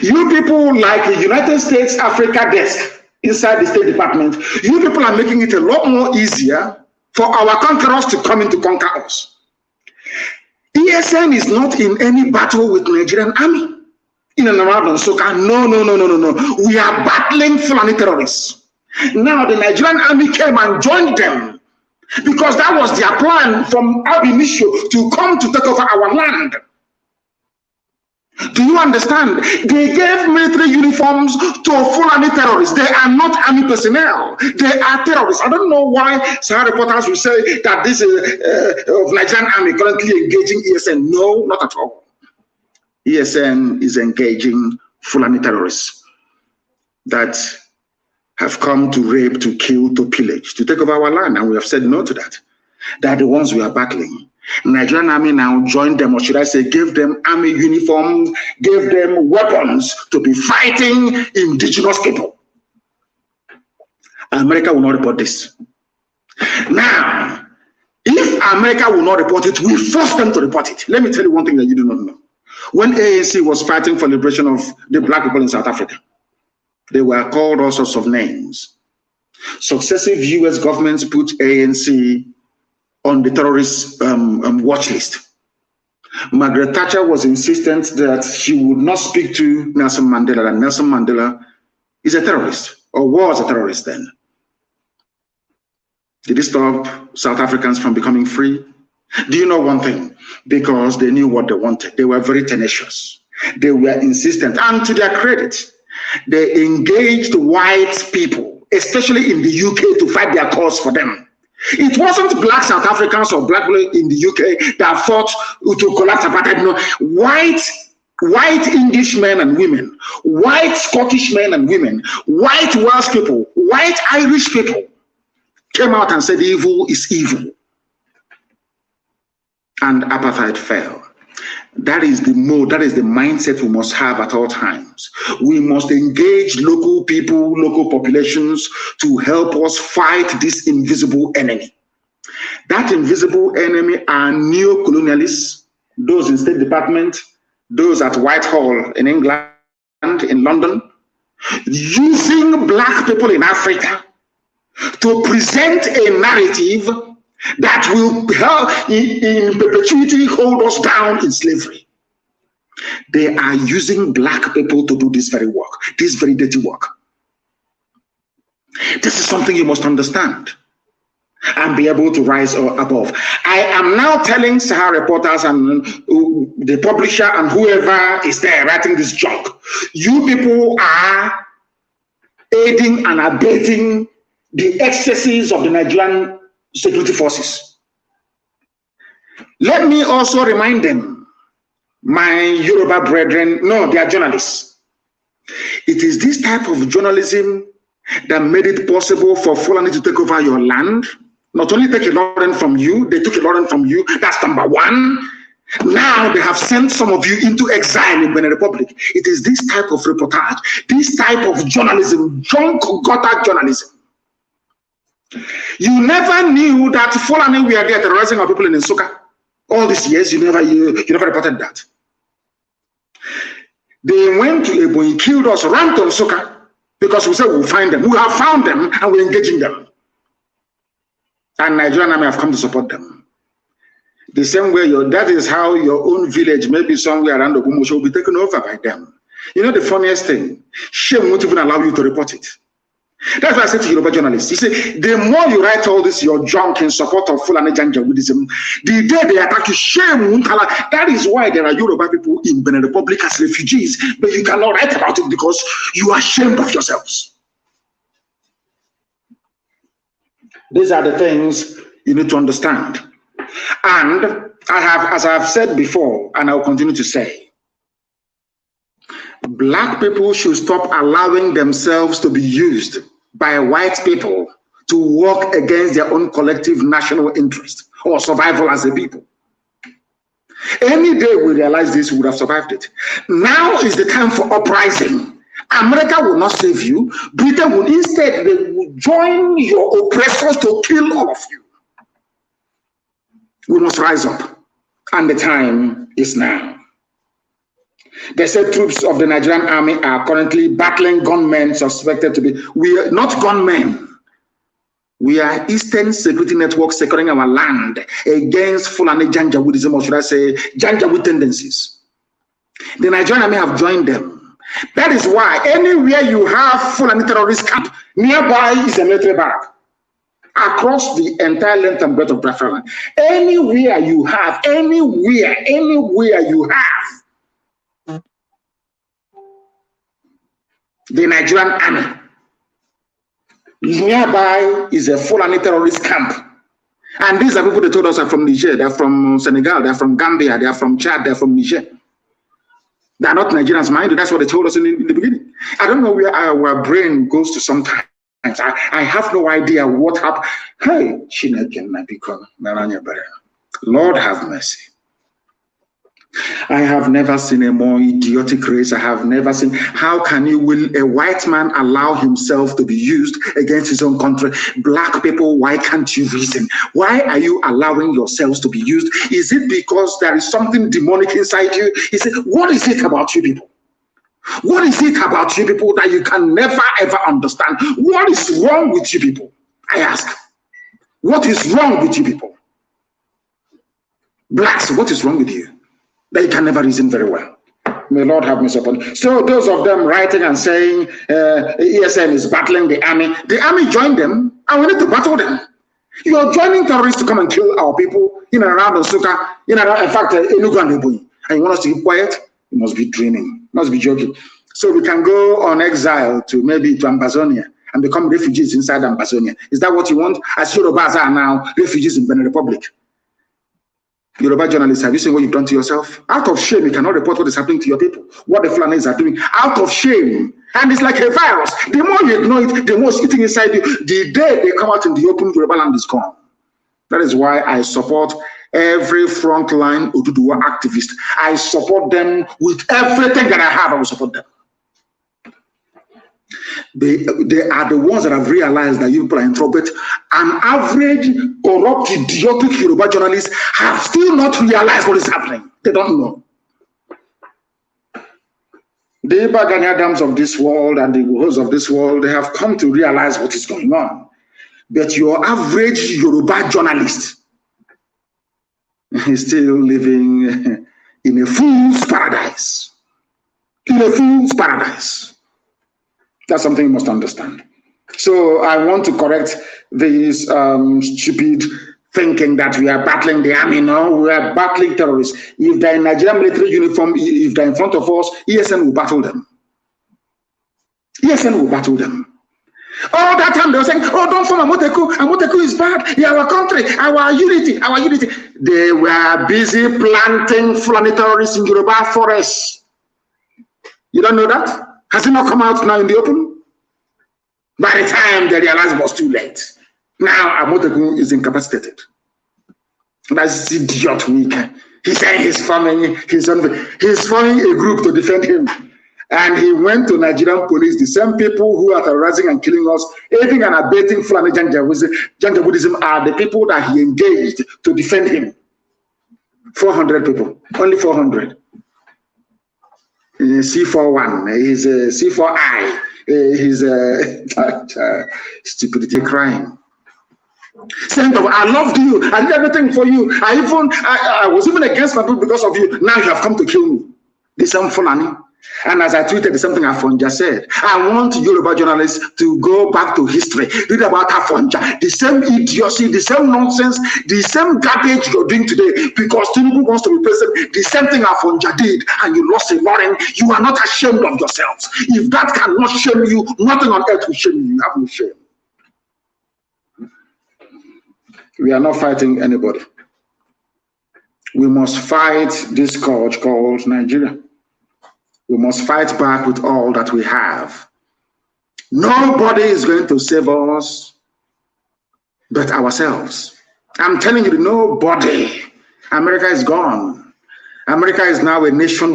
You people like the United States Africa desk inside the State Department, you people are making it a lot more easier for our conquerors to come in to conquer us. ESN is not in any battle with Nigerian army in and around Nsukka. No. We are battling Fulani terrorists. Now the Nigerian army came and joined them because that was their plan from ab initio, to come to take over our land. Do you understand? They gave military uniforms to Fulani terrorists. They are not army personnel. They are terrorists. I don't know why some reporters will say that this is of Nigerian army currently engaging ESN. No, not at all. ESN is engaging Fulani terrorists that have come to rape, to kill, to pillage, to take over our land, and we have said no to that. They are the ones we are battling. Nigerian army now joined them, or should I say, gave them army uniforms, gave them weapons to be fighting indigenous people. America will not report this. Now, if America will not report it, we force them to report it. Let me tell you one thing that you do not know. When ANC was fighting for liberation of the black people in South Africa, they were called all sorts of names. Successive US governments put ANC on the terrorist watch list. Margaret Thatcher was insistent that she would not speak to Nelson Mandela, and Nelson Mandela is a terrorist, or was a terrorist then. Did it stop South Africans from becoming free? Do you know one thing? Because they knew what they wanted. They were very tenacious. They were insistent, and to their credit, they engaged white people, especially in the UK, to fight their cause for them. It wasn't black South Africans or black people in the UK that fought to collapse apartheid. No, white English men and women, white Scottish men and women, white Welsh people, white Irish people came out and said evil is evil. And apartheid fell. That is the mode, that is the mindset we must have at all times. We must engage local people, local populations to help us fight this invisible enemy. That invisible enemy are neo-colonialists, those in State Department, those at Whitehall in England, in London, using black people in Africa to present a narrative that will help in perpetuity hold us down in slavery. They are using black people to do this very work, this very dirty work. This is something you must understand and be able to rise above. I am now telling Sahara reporters and the publisher and whoever is there writing this junk, you people are aiding and abetting the excesses of the Nigerian security forces. Let me also remind them, my Yoruba brethren, no, they are journalists. It is this type of journalism that made it possible for Fulani to take over your land. Not only take a lot from you, they took a lot from you. That's number one. Now they have sent some of you into exile in Benin Republic. It is this type of reportage, this type of journalism, junk gutter journalism. You never knew that Fulani were there terrorizing our people in Nsukka. All these years, you never reported that. They went to Ebonyi, killed us, ran to Nsukka, because we said we'll find them. We have found them and we're engaging them. And Nigerian army have come to support them. The same way, that is how your own village, maybe somewhere around Ogumosho, will be taken over by them. You know the funniest thing? Shame won't even allow you to report it. That's why I said to Yoruba journalists, you see, the more you write all this, your junk in support of Fulani Janjaweedism, the day they attack you, shame won't allow. That is why there are Yoruba people in Benin Republic as refugees, but you cannot write about it because you are ashamed of yourselves. These are the things you need to understand. And I have, as I have said before, and I will continue to say, black people should stop allowing themselves to be used by white people to work against their own collective national interest or survival as a people. Any day we realize this, we would have survived it. Now is the time for uprising. America will not save you. Britain will instead, they will join your oppressors to kill all of you. We must rise up, and the time is now. They said troops of the Nigerian army are currently battling gunmen suspected to be, we are not gunmen. We are Eastern Security Network securing our land against Fulani Janjaweedism, or should I say, Janjaweed tendencies. The Nigerian army have joined them. That is why anywhere you have Fulani terrorist camp, nearby is a military barrack. Across the entire length and breadth of Biafra land. Anywhere you have the Nigerian army, nearby is a Fulani terrorist camp. And these are people they told us are from Niger, they're from Senegal, they're from Gambia, they're from Chad, they're from Niger. They're not Nigerians, mind you. That's what they told us in the beginning. I don't know where our brain goes to sometimes. I have no idea what happened. Hey, Lord have mercy. I have never seen a more idiotic race. I have never seen. How can you, will a white man allow himself to be used against his own country? Black people, why can't you reason? Why are you allowing yourselves to be used? Is it because there is something demonic inside you? Is it, what is it about you people? What is it about you people that you can never ever understand? What is wrong with you people? I ask. What is wrong with you people? Blacks, what is wrong with you? They can never reason very well. May Lord have mercy upon you. So those of them writing and saying ESN is battling the army joined them, and we need to battle them. You are joining terrorists to come and kill our people in and around Osuka, in fact, Enugu and Ebonyi. And you want us to keep quiet? You must be dreaming, you must be joking. So we can go on exile to maybe to Ambazonia and become refugees inside Ambazonia. Is that what you want? As Yorubas are now refugees in Benin Republic. Yoruba journalists, have you seen what you've done to yourself? Out of shame, you cannot report what is happening to your people, what the Fulanis are doing. Out of shame. And it's like a virus. The more you ignore it, the more it's eating inside you. The day they come out in the open, Yoruba land is gone. That is why I support every frontline Oduduwa activist. I support them with everything that I have. I will support them. They are the ones that have realized that you people are in trouble. An average, corrupt, idiotic Yoruba journalist have still not realized what is happening. They don't know. The Baganya Adams of this world and the hosts of this world, they have come to realize what is going on. But your average Yoruba journalist is still living in a fool's paradise. In a fool's paradise. That's something you must understand. So I want to correct this stupid thinking that we are battling the army. No, we are battling terrorists. If they're in Nigerian military uniform, if they're in front of us, ESN will battle them. ESN will battle them. All that time they were saying, oh, don't form Amoteku. Amoteku is bad. Yeah, our country, our unity, our unity. They were busy planting Fulani terrorists in Yoruba forests. You don't know that? Has it not come out now in the open? By the time they realized it was too late. Now Amoteku is incapacitated. That's idiot weak. He said he's forming a group to defend him. And he went to Nigerian police, the same people who are terrorizing and killing us, aiding and abetting Fulani Janjaweedism are the people that he engaged to defend him. 400 people, only 400. C41, he's a C4I, he's a stupidity crime. Senator, I loved you, I did everything for you. I was even against my people because of you. Now you have come to kill me. The same Fulani. And as I tweeted, something Afonja said, I want Yoruba journalists to go back to history, read about Afonja, the same idiocy, the same nonsense, the same garbage you're doing today, because Tinubu wants to be president, the same thing Afonja did, and you lost a Lauren. You are not ashamed of yourselves. If that cannot shame you, nothing on earth will shame you. You have no shame. We are not fighting anybody. We must fight this scourge called Nigeria. We must fight back with all that we have. Nobody is going to save us but ourselves. I'm telling you, nobody. America is gone. America is now a nation.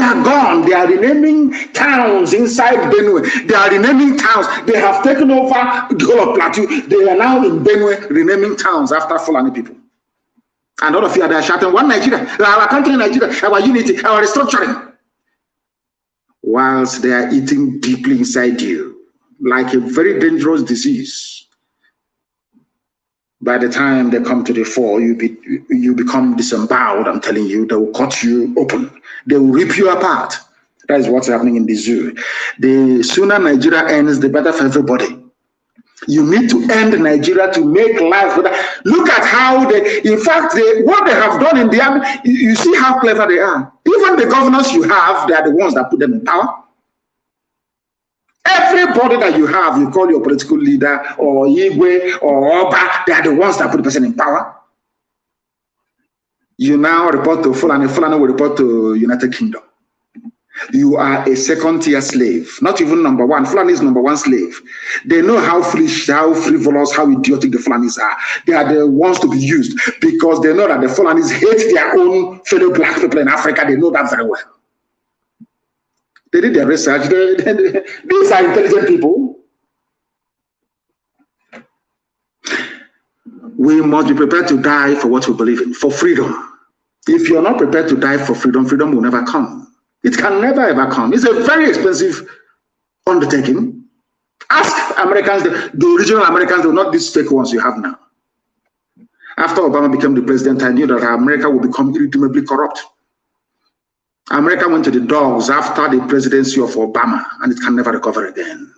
are gone. They are renaming towns inside Benue. They are renaming towns. They have taken over the whole of Plateau. They are now in Benue renaming towns after Fulani people. And all of you are there shouting, one Nigeria, our country Nigeria, our unity, our restructuring. Whilst they are eating deeply inside you, like a very dangerous disease. By the time they come to the fore, you become disemboweled. I'm telling you, they will cut you open. They will rip you apart. That is what's happening in the zoo. The sooner Nigeria ends, the better for everybody. You need to end Nigeria to make life better. Look at how they, in fact, what they have done in the army, you see how clever they are. Even the governors you have, they are the ones that put them in power. Everybody that you have, you call your political leader or Igwe or Oba, they are the ones that put the person in power. You now report to Fulani, Fulani will report to United Kingdom. You are a second-tier slave, not even number one. Fulani is number one slave. They know how foolish, how frivolous, how idiotic the Fulanis are. They are the ones to be used because they know that the Fulanis hate their own fellow black people in Africa. They know that very well. They did their research. These are intelligent people. We must be prepared to die for what we believe in, for freedom. If you're not prepared to die for freedom, freedom will never come. It can never ever come. It's a very expensive undertaking. Ask Americans, the original Americans, not these fake ones you have now. After Obama became the president, I knew that America would become irredeemably corrupt. America went to the dogs after the presidency of Obama, and it can never recover again.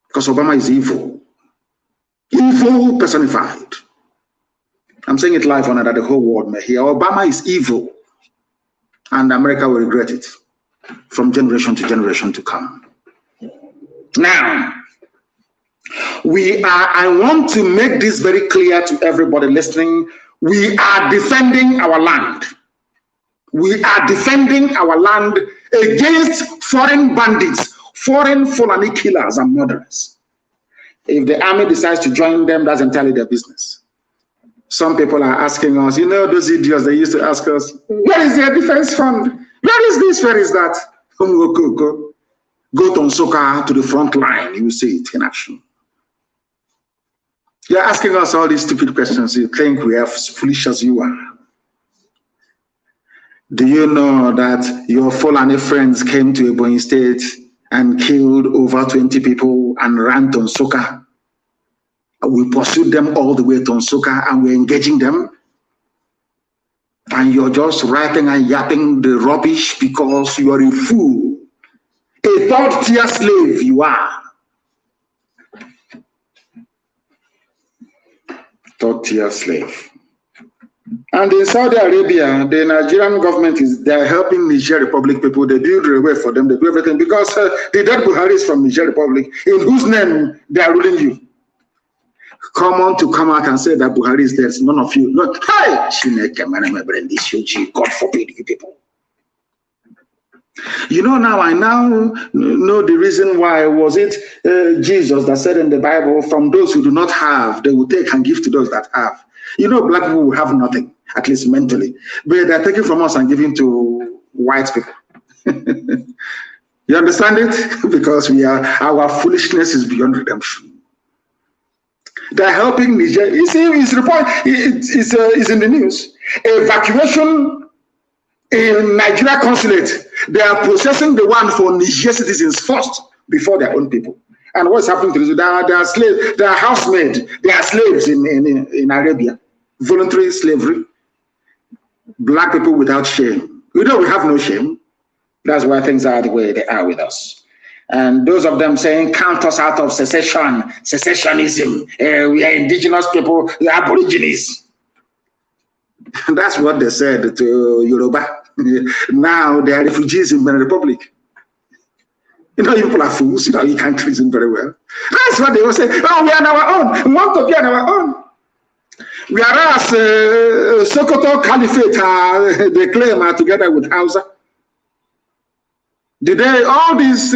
Because Obama is evil. Evil personified. I'm saying it live on that the whole world may hear. Obama is evil. And America will regret it from generation to generation to come. Now, I want to make this very clear to everybody listening. We are defending our land. We are defending our land against foreign bandits, foreign Fulani killers and murderers. If the army decides to join them, that's entirely their business. Some people are asking us, you know, those idiots, they used to ask us, where is their defense fund? Where is this? Where is that? Go to Nsukka to the front line, you will see it in action. You're asking us all these stupid questions. You think we are as foolish as you are. Do you know that your Fulani friends came to Ebonyi State and killed over 20 people and ran to Nsukka? We pursued them all the way to Nsukka and we're engaging them. And you're just writing and yapping the rubbish because you are a fool. A third-tier slave you are. Third-tier slave. And in Saudi Arabia, the Nigerian government they're helping Niger Republic people. They do the way for them, they do everything because the dead Buhari is from Niger Republic, in whose name they are ruling you. Come on to come out and say that Buhari is dead. None of you. Look, hi! God forbid you people. You know, now I now know the reason why. Was it Jesus that said in the Bible, from those who do not have, they will take and give to those that have. You know, black people will have nothing, at least mentally. But they're taking from us and giving to white people. You understand it? Because our foolishness is beyond redemption. They're helping Niger. You see, it's in the news. Evacuation in Nigeria consulate. They are processing the one for Niger citizens first before their own people. And what's happening to this? They are slaves. They are housemaid. They are slaves in Arabia. Voluntary slavery. Black people without shame. We know we have no shame. That's why things are the way they are with us. And those of them saying, count us out of secession, secessionism. We are indigenous people, we are aborigines. That's what they said to Yoruba. Now they are refugees in Benin Republic. You know, you people are fools, you know, you can't reason very well. That's what they will say. Oh, we are on our own. We want to be on our own. Whereas Sokoto Caliphate, they claim are together with Hausa. Did they, all these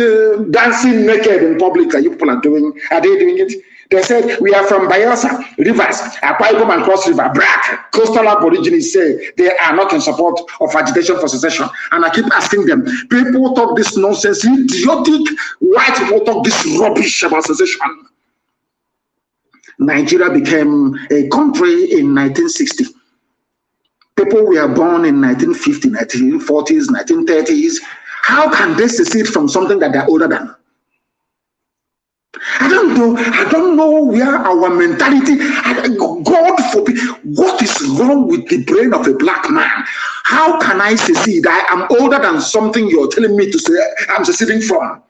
dancing naked in public that you people are doing, are they doing it? They said, we are from Bayelsa, Rivers, Akwa Ibom and Cross River, Brack. Coastal Aborigines say they are not in support of agitation for secession. And I keep asking them, people talk this nonsense, idiotic white people talk this rubbish about secession. Nigeria became a country in 1960. People were born in 1950, 1940s, 1930s. How can they secede from something that they're older than? I don't know where our mentality, God forbid, what is wrong with the brain of a black man? How can I secede? I am older than something you're telling me to say I'm seceding from.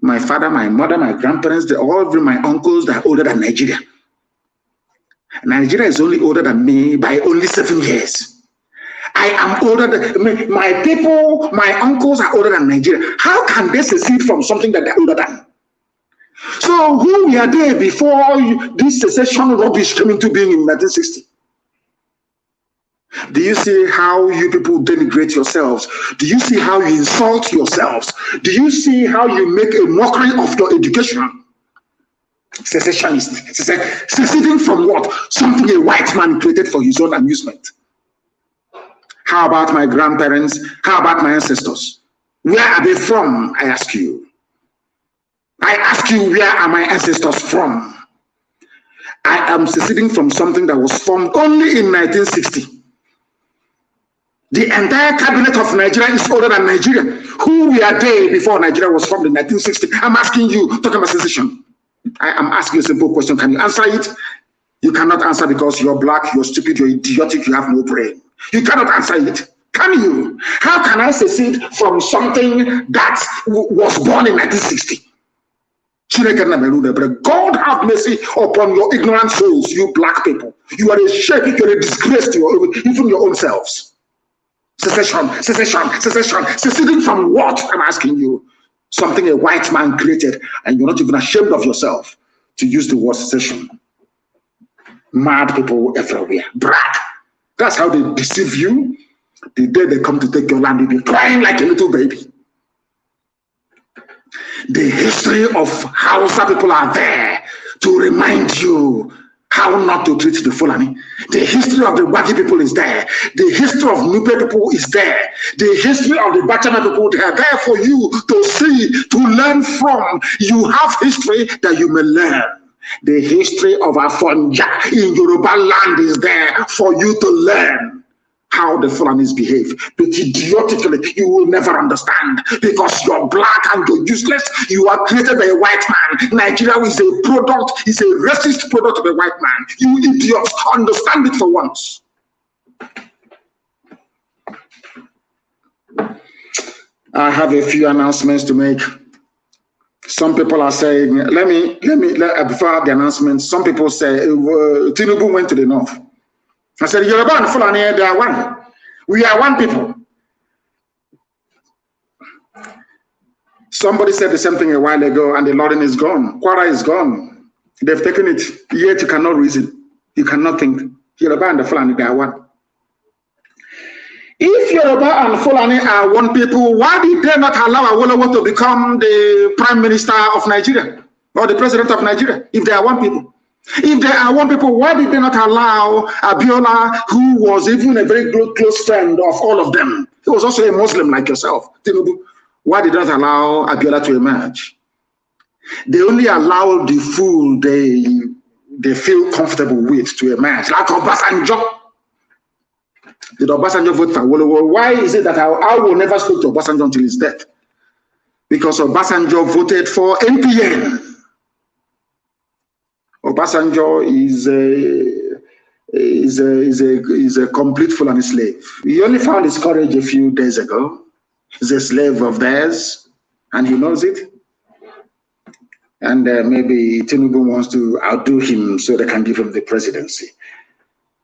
My father, my mother, my grandparents, all of my uncles, they're older than Nigeria. Nigeria is only older than me by only 7 years. I am older than my people, my uncles are older than Nigeria. How can they secede from something that they're older than? So who were there before this secession rubbish came into being in 1960? Do you see how you people denigrate yourselves? Do you see how you insult yourselves? Do you see how you make a mockery of your education? Secessionist. Seceding from what? Something a white man created for his own amusement. How about my grandparents? How about my ancestors? Where are they from? I ask you. I ask you, where are my ancestors from? I am seceding from something that was formed only in 1960. The entire cabinet of Nigeria is older than Nigeria. Who were they before Nigeria was formed in 1960? I'm asking you, talking about secession. I am asking a simple question. Can you answer it? You cannot answer because you're black, you're stupid, you're idiotic, you have no brain. You cannot answer it. Can you? How can I secede from something that was born in 1960? God have mercy upon your ignorant souls, you black people. You are a shame, you're a disgrace to even your own selves. Secession. Seceding from what? I'm asking you. Something a white man created, and you're not even ashamed of yourself to use the word secession. Mad people everywhere. Brag. That's how they deceive you. The day they come to take your land, you'll be crying like a little baby. The history of Hausa people are there to remind you how not to treat the Fulani. The history of the Wagi people is there. The history of Nupe people is there. The history of the Bachama people, they are there for you to see, to learn from. You have history that you may learn. The history of Afonja in Yoruba land is there for you to learn how the Fulanis behave. But idiotically, you will never understand because you're black and you're useless. You are created by a white man. Nigeria is a product, is a racist product of a white man. You idiots, understand it for once. I have a few announcements to make. Some people are saying, before the announcement, some people say, Tinubu went to the north. I said, Yoruba and Fulani, they are one. We are one people. Somebody said the same thing a while ago, and the Lordin is gone. Kwara is gone. They've taken it. Yet you cannot reason. You cannot think. Yoruba and the Fulani, they are one. If Yoruba and Fulani are one people, why did they not allow Awolowo to become the Prime Minister of Nigeria or the President of Nigeria if they are one people? If they are one people, why did they not allow Abiola, who was even a very close friend of all of them? He was also a Muslim like yourself, Tinubu. Why did they not allow Abiola to emerge? They only allow the fool they feel comfortable with to emerge, like Obasanjo. Did Obasanjo vote for Awolowo? Why is it that I will never speak to Obasanjo until his death? Because Obasanjo voted for NPN. Obasanjo is a complete Fulani slave. He only found his courage a few days ago. He's a slave of theirs, and he knows it. And maybe Tinubu wants to outdo him so they can give him the presidency.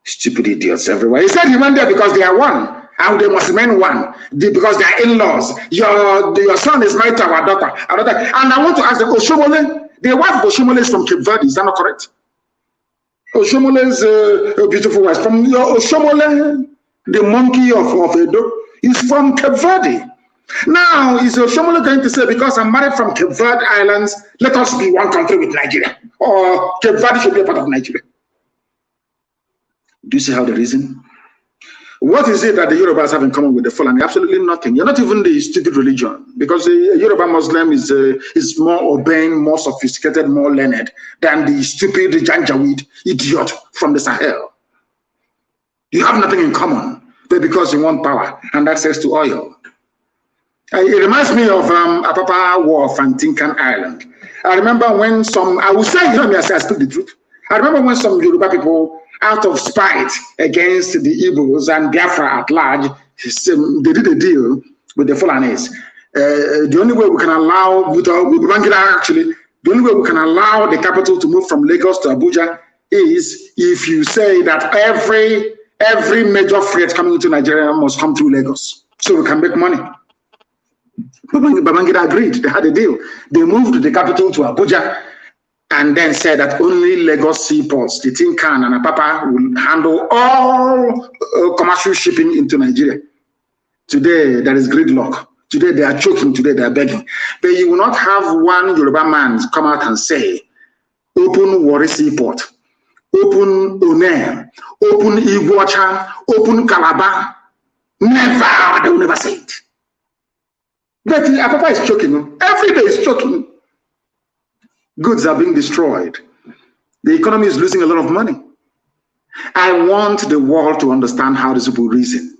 Stupid idiots everywhere. He said he went there because they are one, and they must remain one because they are in-laws. Your son is married to our daughter. And I want to ask them, Oshomole, the wife of Oshomole is from Cape Verde. Is that not correct? Oshomole is a beautiful wife. From Oshomole, the monkey of Edo, is from Cape Verde. Now, is Oshomole going to say, because I'm married from Cape Verde Islands, let us be one country with Nigeria? Or Cape Verde should be a part of Nigeria? Do you see how they reason? What is it that the Yorubas have in common with the Fulani? Absolutely nothing. You're not even the stupid religion, because the Yoruba Muslim is more obeying, more sophisticated, more learned than the stupid Janjaweed idiot from the Sahel. You have nothing in common, but because you want power and access to oil. It reminds me of Apapa War of Antinkan Island. I remember when some, I will say, you know me, I speak the truth. I remember when some Yoruba people, out of spite against the Igbos and Biafra at large, they did a deal with the Fulanis. The only way we can allow, with Babangida actually, the only way we can allow the capital to move from Lagos to Abuja is if you say that every major freight coming into Nigeria must come through Lagos, so we can make money. Babangida agreed. They had a deal. They moved the capital to Abuja, and then said that only Lagos seaports, the Tinkan and Apapa, will handle all commercial shipping into Nigeria. Today, there is gridlock. Today, they are choking. Today, they are begging. But you will not have one Yoruba man come out and say, open Warri Seaport, open Onem, open Iguacha, open Calabar. Never. They will never say it. But Apapa is choking. Every day is choking. Goods are being destroyed. The economy is losing a lot of money. I want the world to understand how these people reason.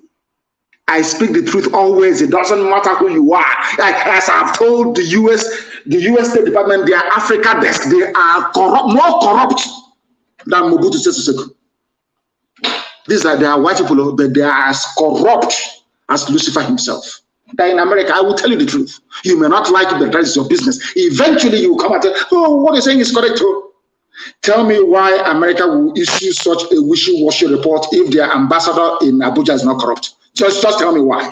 I speak the truth always. It doesn't matter who you are. As I've told the US State Department, their Africa desk, they are more corrupt than Mobutu Sese Seko. They are white people, but they are as corrupt as Lucifer himself. In America, I will tell you the truth. You may not like it, but that is your business. Eventually, you will come and say, oh, what you're saying is correct too. Tell me why America will issue such a wishy-washy report if their ambassador in Abuja is not corrupt. Just tell me why.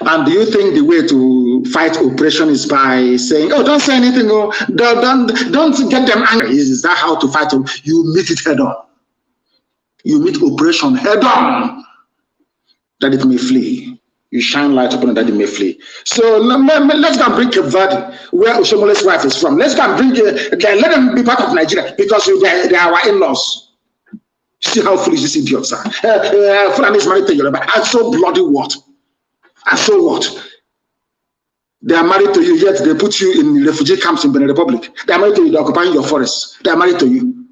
And do you think the way to fight oppression is by saying, oh, don't say anything, oh, don't get them angry? Is that how to fight them? You meet it head on. You meet oppression head on, that it may flee. You shine light upon it that it may flee. So let's go and bring Cape Verde, where Oshomole's wife is from. Let's go and bring let them be part of Nigeria, because they are our in-laws. See how foolish these idiots are. Fulani is married to Yoruba. And so bloody what? And so what? They are married to you, yet they put you in refugee camps in Benin Republic. They are married to you, they are occupying your forests. They are married to you.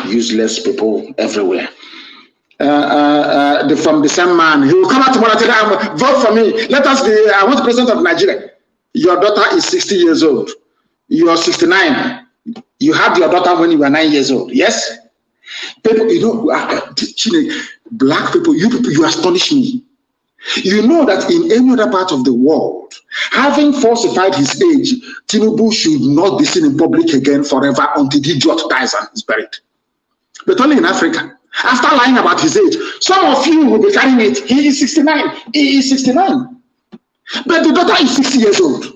Useless people everywhere. From the same man, he will come out tomorrow and say, vote for me. Let us be, I want the president of Nigeria. Your daughter is 60 years old. You are 69. You had your daughter when you were 9 years old. Yes? People, you know, black people, you astonish me. You know that in any other part of the world, having falsified his age, Tinubu should not be seen in public again forever until the idiot dies and is buried. But only in Africa. After lying about his age, some of you will be carrying it. He is 69. He is 69. But the daughter is 60 years old.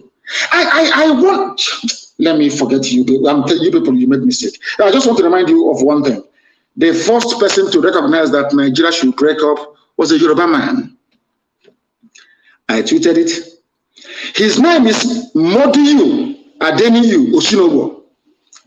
I want, let me forget you. You people, you made mistake. I just want to remind you of one thing. The first person to recognize that Nigeria should break up was a Yoruba man. I tweeted it. His name is Modiyu Adeniyi Oshinobo.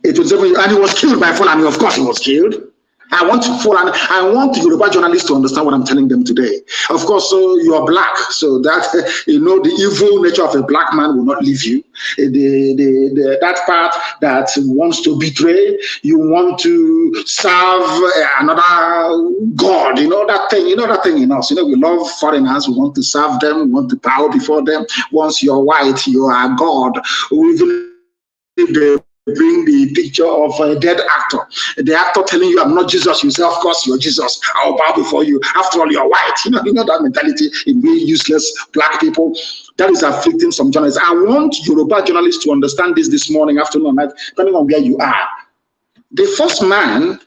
And he was killed by Fulani. Of course, he was killed. I want Yoruba journalists to understand what I'm telling them today. Of course, so you are black, so that you know the evil nature of a black man will not leave you. That part that wants to betray, you want to serve another god. You know that thing. You know that thing in us. You know we love foreigners. We want to serve them. We want to bow before them. Once you're white, you are God. Even if they bring the picture of a dead actor. The actor telling you, I'm not Jesus. You say, of course, you're Jesus. I'll bow before you. After all, you're white. You know that mentality in really useless black people. That is afflicting some journalists. I want Yoruba journalists to understand this morning, afternoon, night, depending on where you are. The first man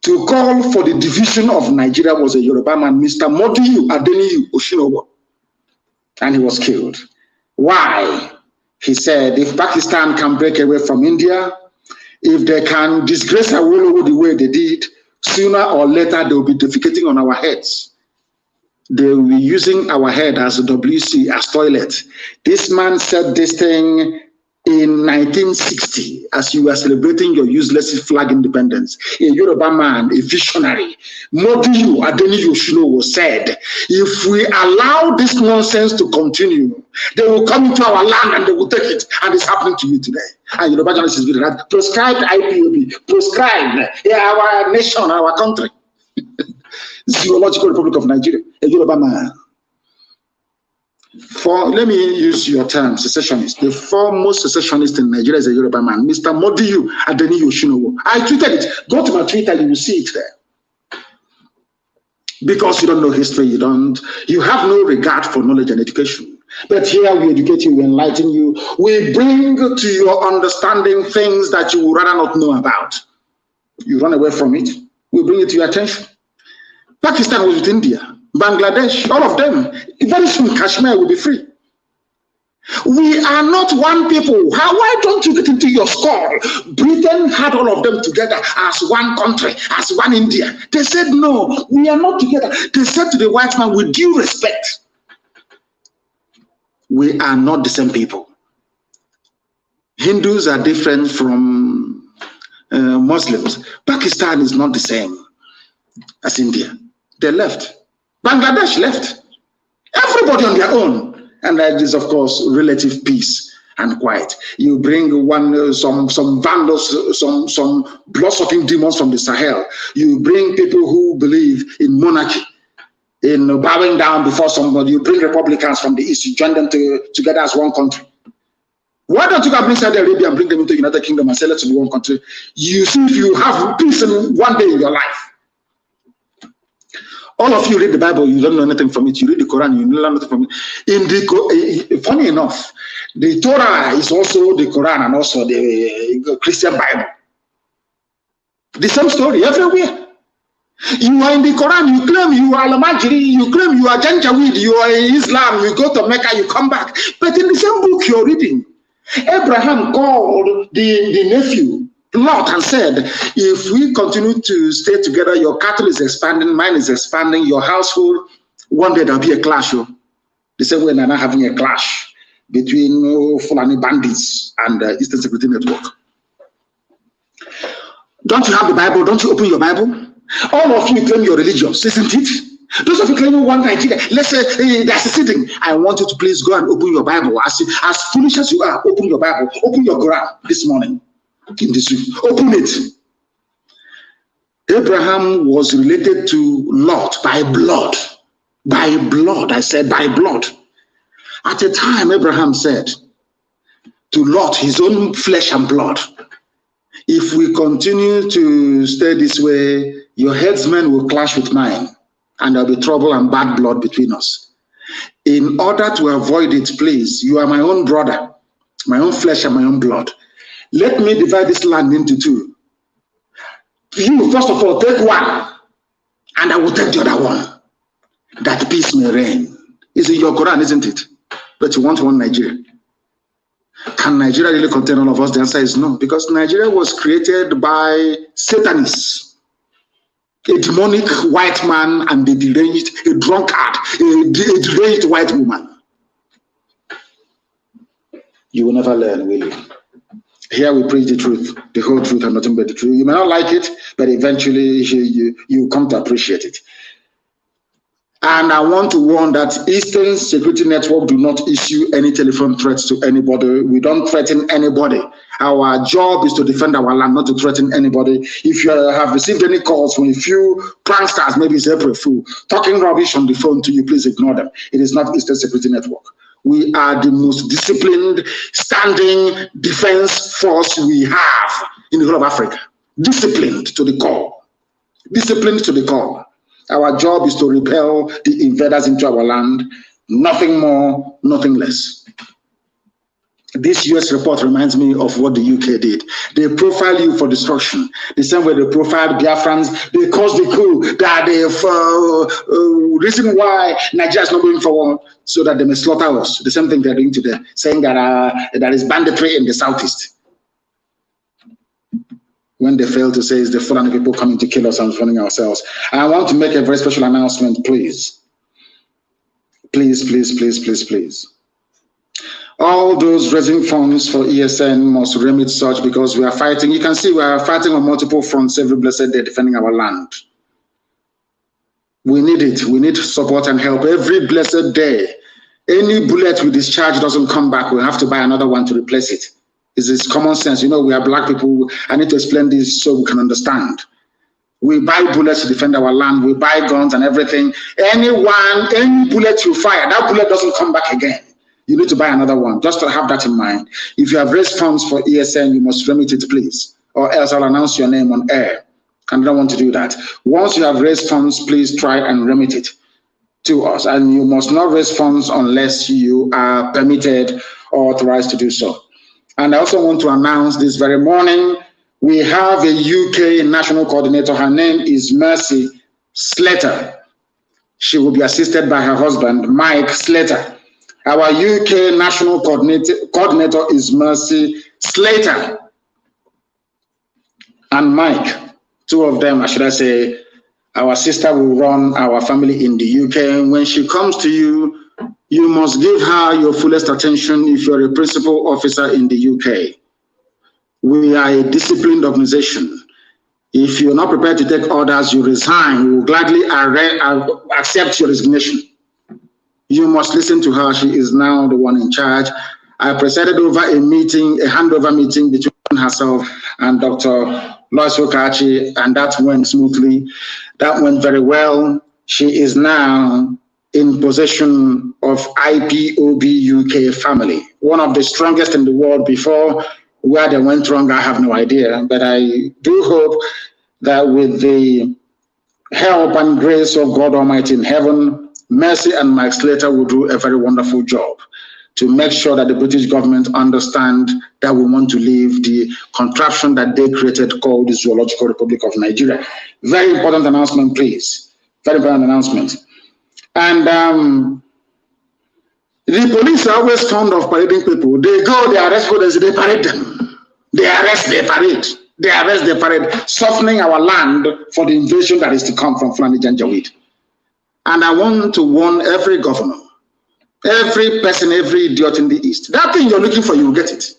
to call for the division of Nigeria was a Yoruba man, Mr. Modiyu Adeniyi Oshinobo. And he was killed. Why? He said, if Pakistan can break away from India, if they can disgrace Awolowo the way they did, sooner or later they will be defecating on our heads. They will be using our head as a WC, as toilet. This man said this thing in 1960 as you were celebrating your useless flag independence. A Yoruba man, a visionary, Modiyu Adeniyi said, if we allow this nonsense to continue, they will come into our land and they will take it. And it's happening to you today. And Yoruba journalists is very right. Proscribed IPOB, proscribed our nation, our country. Zoological Republic of Nigeria, a Yoruba man. Let me use your term, secessionist. The foremost secessionist in Nigeria is a Yoruba man, Mr. Modiyu Adeniyi. I tweeted it. Go to my Twitter, you will see it there. Because you don't know history, you have no regard for knowledge and education. But here we educate you, we enlighten you, we bring to your understanding things that you would rather not know about. You run away from it, we bring it to your attention. Pakistan was with India, Bangladesh, all of them. Very soon Kashmir will be free. We are not one people. Why don't you get into your skull? Britain had all of them together as one country, as one India. They said, no, we are not together. They said to the white man, with due respect, we are not the same people. Hindus are different from Muslims. Pakistan is not the same as India. They left. Bangladesh left. Everybody on their own. And that is, of course, relative peace and quiet. You bring some vandals, some blood-sucking demons from the Sahel. You bring people who believe in monarchy, in bowing down before somebody. You bring Republicans from the East. You join them together as one country. Why don't you go bring Saudi Arabia and bring them into the United Kingdom and sell it to the one country? You see if you have peace in one day in your life. All of you read the Bible, you don't know anything from it. You read the Quran, you learn nothing from it. Funny enough, the Torah is also the Quran and also the Christian Bible. The same story everywhere. You are in the Quran, you claim you are Al-Majri, you claim you are Janjaweed, you are in Islam, you go to Mecca, you come back. But in the same book you're reading, Abraham called the nephew Lot and said, if we continue to stay together, your cattle is expanding, mine is expanding, your household, one day there'll be a clash. The same way they're not having a clash between Fulani bandits and the Eastern Security Network. Don't you have the Bible? Don't you open your Bible? All of you claim you're religious, isn't it? Those of you claiming one Nigeria, let's say they're seceding. I want you to please go and open your Bible. As foolish as you are, open your Bible, open your Quran this morning. In this week, open it. Abraham was related to Lot by blood. By blood, I said by blood. At a time, Abraham said to Lot, his own flesh and blood, if we continue to stay this way, your headsmen will clash with mine, and there'll be trouble and bad blood between us. In order to avoid it, please, you are my own brother, my own flesh and my own blood. Let me divide this land into two. You, first of all, take one, and I will take the other one, that peace may reign. It's in your Quran, isn't it? But you want one Nigeria. Can Nigeria really contain all of us? The answer is no, because Nigeria was created by Satanists, a demonic white man and a deranged, a drunkard, a deranged white woman. You will never learn, will you? Here we preach the truth, the whole truth and nothing but the truth. You may not like it, but eventually you come to appreciate it. And I want to warn that Eastern Security Network do not issue any telephone threats to anybody. We don't threaten anybody. Our job is to defend our land, not to threaten anybody. If you have received any calls from a few pranksters, maybe it's April Fool, talking rubbish on the phone to you, please ignore them. It is not Eastern Security Network. We are the most disciplined, standing defense force we have in the whole of Africa. Disciplined to the core. Disciplined to the core. Our job is to repel the invaders into our land. Nothing more, nothing less. This US report reminds me of what the UK did. They profile you for destruction. The same way they profiled Biafrans, they caused the coup, that the reason why Nigeria is not going forward, so that they may slaughter us. The same thing they're doing today, saying that there is banditry in the southeast. When they fail to say it's the Fulani people coming to kill us and funding ourselves. And I want to make a very special announcement, please. Please, please, please, please, please. All those raising funds for ESN must remit such, because we are fighting. You can see we are fighting on multiple fronts every blessed day, defending our land. We need it. We need support and help every blessed day. Any bullet we discharge doesn't come back. We have to buy another one to replace it. It's common sense. You know, we are black people. I need to explain this so we can understand. We buy bullets to defend our land. We buy guns and everything. Any bullet you fire, that bullet doesn't come back again. You need to buy another one. Just to have that in mind. If you have raised funds for ESN, you must remit it, please. Or else I'll announce your name on air. And I don't want to do that. Once you have raised funds, please try and remit it to us. And you must not raise funds unless you are permitted or authorized to do so. And I also want to announce this very morning, we have a UK national coordinator. Her name is Mercy Slater. She will be assisted by her husband, Mike Slater. Our UK national coordinator is Mercy Slater. And Mike, two of them, should I say, our sister will run our family in the UK. When she comes to you, you must give her your fullest attention if you're a principal officer in the UK. We are a disciplined organization. If you're not prepared to take orders, you resign. We will gladly accept your resignation. You must listen to her. She is now the one in charge. I presided over a meeting, a handover meeting between herself and Dr. Lois Okachi, and that went smoothly. That went very well. She is now in possession of IPOB UK family, one of the strongest in the world. Before, where they went wrong, I have no idea. But I do hope that with the help and grace of God Almighty in heaven, Mercy and Mike Slater will do a very wonderful job to make sure that the British government understand that we want to leave the contraption that they created called the Zoological Republic of Nigeria. Very important announcement, please. Very important announcement. And the police are always fond of parading people. They go, they arrest people, they parade them. They arrest, they parade. They arrest, they parade, softening our land for the invasion that is to come from Fulani Janjaweed. And I want to warn every governor, every person, every idiot in the East. That thing you're looking for, you will get it.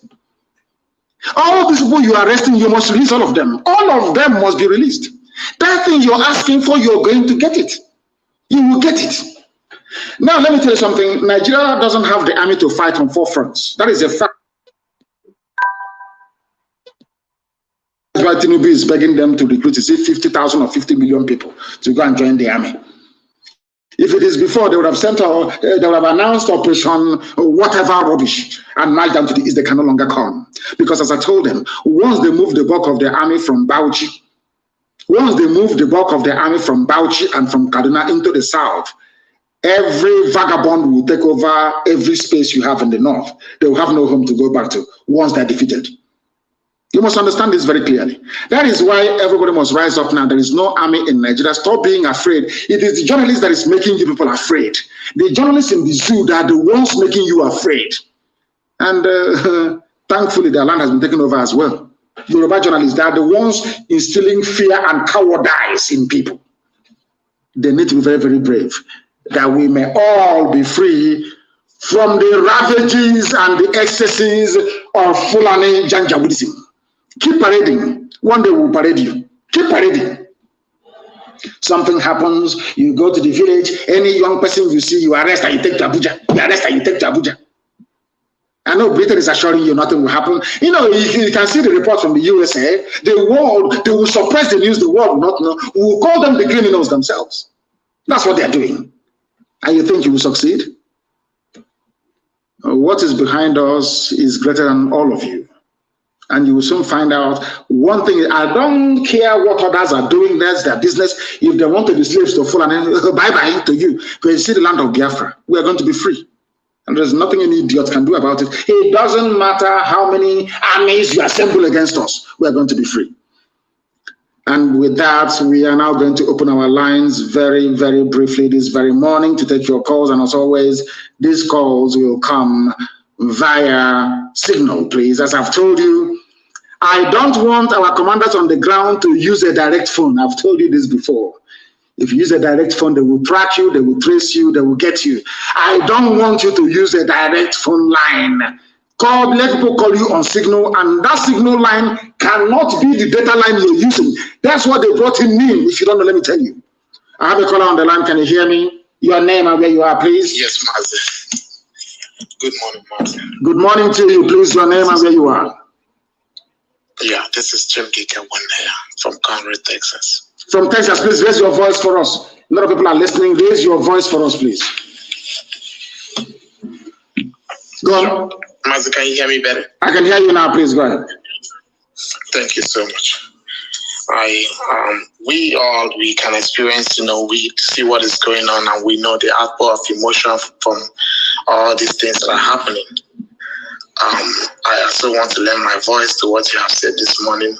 All these people you are arresting, you must release all of them. All of them must be released. That thing you're asking for, you're going to get it. You will get it. Now, let me tell you something. Nigeria doesn't have the army to fight on four fronts. That is a fact. That's why Tinubu is begging them to recruit, 50,000 or 50 million people to go and join the army. If it is before, they would have sent, they would have announced operation whatever rubbish and marched them to the east. They can no longer come. Because as I told them, once they move the bulk of their army from Bauchi, and from Kaduna into the south, every vagabond will take over every space you have in the north. They will have no home to go back to once they're defeated. You must understand this very clearly. That is why everybody must rise up now. There is no army in Nigeria. Stop being afraid. It is the journalists that is making you people afraid. The journalists in the zoo that are the ones making you afraid. And thankfully, their land has been taken over as well. Yoruba journalists, they are the ones instilling fear and cowardice in people. They need to be very, very brave, that we may all be free from the ravages and the excesses of Fulani Janjaweedism. Keep parading. One day we'll parade you. Keep parading. Something happens, you go to the village, any young person you see, you arrest and you take to Abuja. You arrest and you take to Abuja. I know Britain is assuring you nothing will happen. You know, you can see the report from the USA. The world, they will suppress the news, the world will not know. We will call them the criminals themselves. That's what they're doing. And you think you will succeed? What is behind us is greater than all of you. And you will soon find out. One thing, I don't care what others are doing, that's their business. If they want to be slaves to Fulani, bye-bye to you. Because you see the land of Biafra, we are going to be free. And there's nothing any idiot can do about it. It doesn't matter how many armies you assemble against us, we are going to be free. And with that, we are now going to open our lines very, very briefly this very morning to take your calls. And as always, these calls will come via signal, please. As I've told you, I don't want our commanders on the ground to use a direct phone. I've told you this before. If you use a direct phone, they will track you, they will trace you, they will get you. I don't want you to use a direct phone line. Let people call you on Signal, and that Signal line cannot be the data line you're using. That's what they brought in me. If you don't know, let me tell you. I have a caller on the line. Can you hear me? Your name and where you are, please. Yes, Mazi. Good morning, Mazi. Good morning to you, please. Your name and where you are. Yeah, this is Mnk from Conroe, Texas. From Texas, please raise your voice for us. A lot of people are listening. Raise your voice for us, please. Go on. Mazi, can you hear me better? I can hear you now. Please go ahead. Thank you so much. We can experience, we see what is going on, and we know the outpour of emotion from all these things that are happening. I also want to lend my voice to what you have said this morning.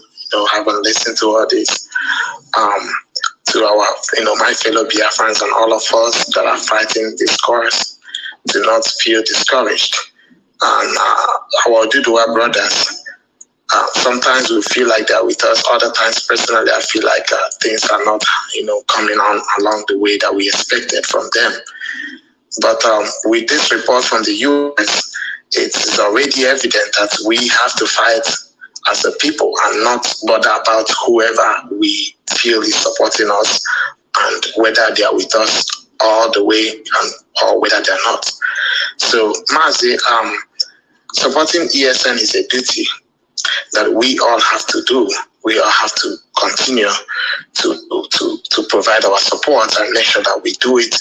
Having listened to all this, to our, my fellow Biafrans and all of us that are fighting this cause, do not feel discouraged. And our Oduduwa brothers, sometimes we feel like they're with us. Other times, personally, I feel like things are not, coming on along the way that we expected from them. But with this report from the U.S., it's already evident that we have to fight as a people and not bother about whoever we feel is supporting us and whether they are with us all the way or whether they're not. So, Mazi, supporting ESN is a duty that we all have to do. We all have to continue to provide our support and make sure that we do it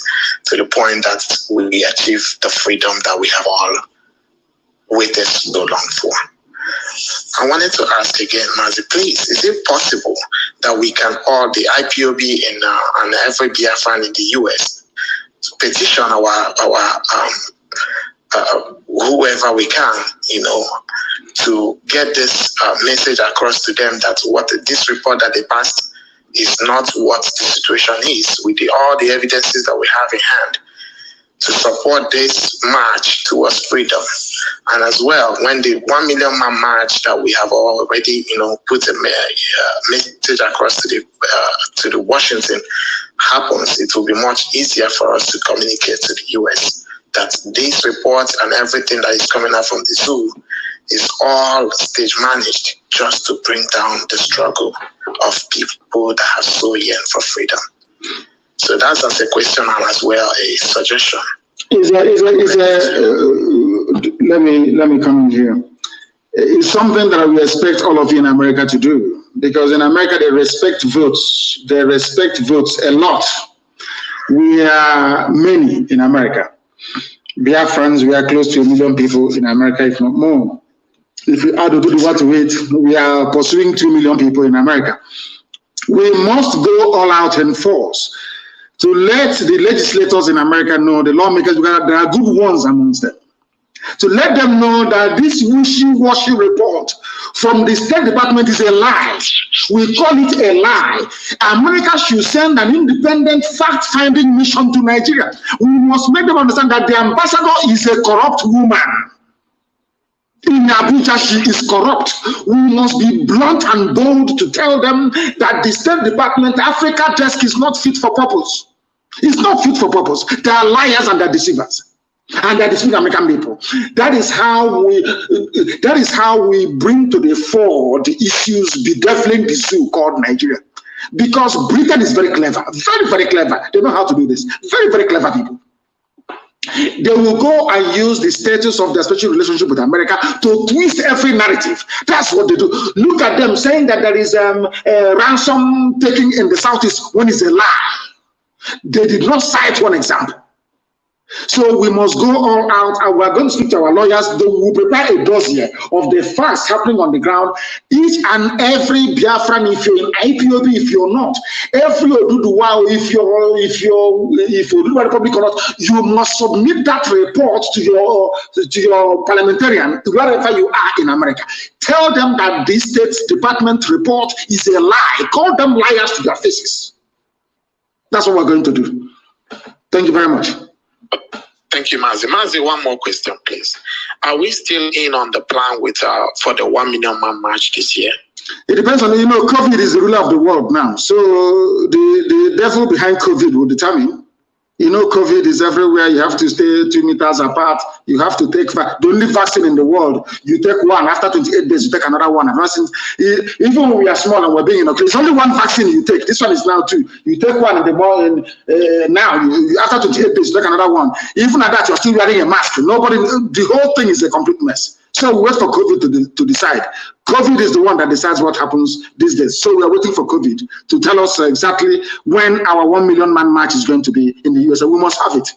to the point that we achieve the freedom that we have all waited so long for. I wanted to ask again, Mazi, please, is it possible that we can all, the IPOB and every Biafran in the US, petition our whoever we can, to get this message across to them that what this report that they passed is not what the situation is, with all the evidences that we have in hand, to support this march towards freedom. And as well, when the 1 million man march that we have already, put a message across to the Washington happens, it will be much easier for us to communicate to the US that these reports and everything that is coming out from the zoo is all stage managed just to bring down the struggle of people that have so yearned for freedom. So that's as a question and as well a suggestion. Let me come in here. It's something that we expect all of you in America to do, because in America they respect votes. They respect votes a lot. We are many in America. Biafrans, we are close to 1 million people in America, if not more. If we add Oduduwa to it, we are pursuing 2 million people in America. We must go all out in force to let the legislators in America know, the lawmakers, there are good ones amongst them, to let them know that this wishy-washy report from the State Department is a lie. We call it a lie. America should send an independent fact-finding mission to Nigeria. We must make them understand that the ambassador is a corrupt woman. In Abuja, she is corrupt. We must be blunt and bold to tell them that the State Department Africa desk is not fit for purpose. It's not fit for purpose. They are liars and they're deceivers. And they're deceiving American people. That is how we bring to the fore the issues bedeviling the zoo called Nigeria. Because Britain is very clever, very, very clever. They know how to do this. Very, very clever people. They will go and use the status of their special relationship with America to twist every narrative. That's what they do. Look at them saying that there is a ransom taking in the Southeast when it's a lie. They did not cite one example. So we must go all out, and we're going to speak to our lawyers. They will prepare a dossier of the facts happening on the ground. Each and every Biafran, if you're in IPOB, if you're not, every Oduduwa, if you're Oduduwa Republic or not, you must submit that report to your parliamentarian, wherever you are in America. Tell them that this State Department report is a lie. Call them liars to their faces. That's what we're going to do. Thank you very much. Thank you, Mazi. Mazi, one more question, please. Are we still in on the plan with for the 1 million man march this year? It depends on, COVID is the ruler of the world now. So the devil behind COVID will determine. COVID is everywhere. You have to stay 2 meters apart. You have to take the only vaccine in the world. You take one. After 28 days, you take another one. Even when we are small and we're being inoculated, it's only one vaccine you take. This one is now 2. You take one in the morning. Now, after 28 days, you take another one. Even at that, you're still wearing a mask. The whole thing is a complete mess. So we wait for COVID to decide. COVID is the one that decides what happens these days. So we are waiting for COVID to tell us exactly when our 1 million man march is going to be in the USA. We must have it.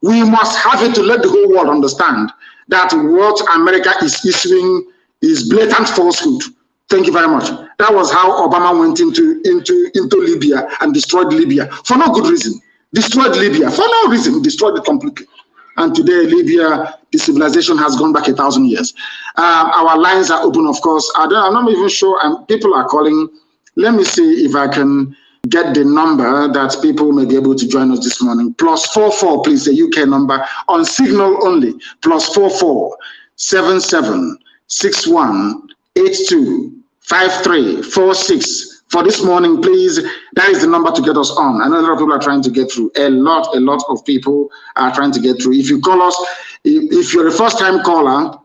We must have it to let the whole world understand that what America is issuing is blatant falsehood. Thank you very much. That was how Obama went into Libya and destroyed Libya for no good reason. Destroyed Libya for no reason. Destroyed it completely. And today, Libya, the civilization has gone back 1,000 years. Our lines are open, of course. I'm not even sure, and people are calling. Let me see if I can get the number that people may be able to join us this morning. +44, please, the UK number on Signal only. +44 77 61 82 5346. For this morning, please, that is the number to get us on. I know a lot of people are trying to get through. A lot of people are trying to get through. If you call us, if you're a first-time caller,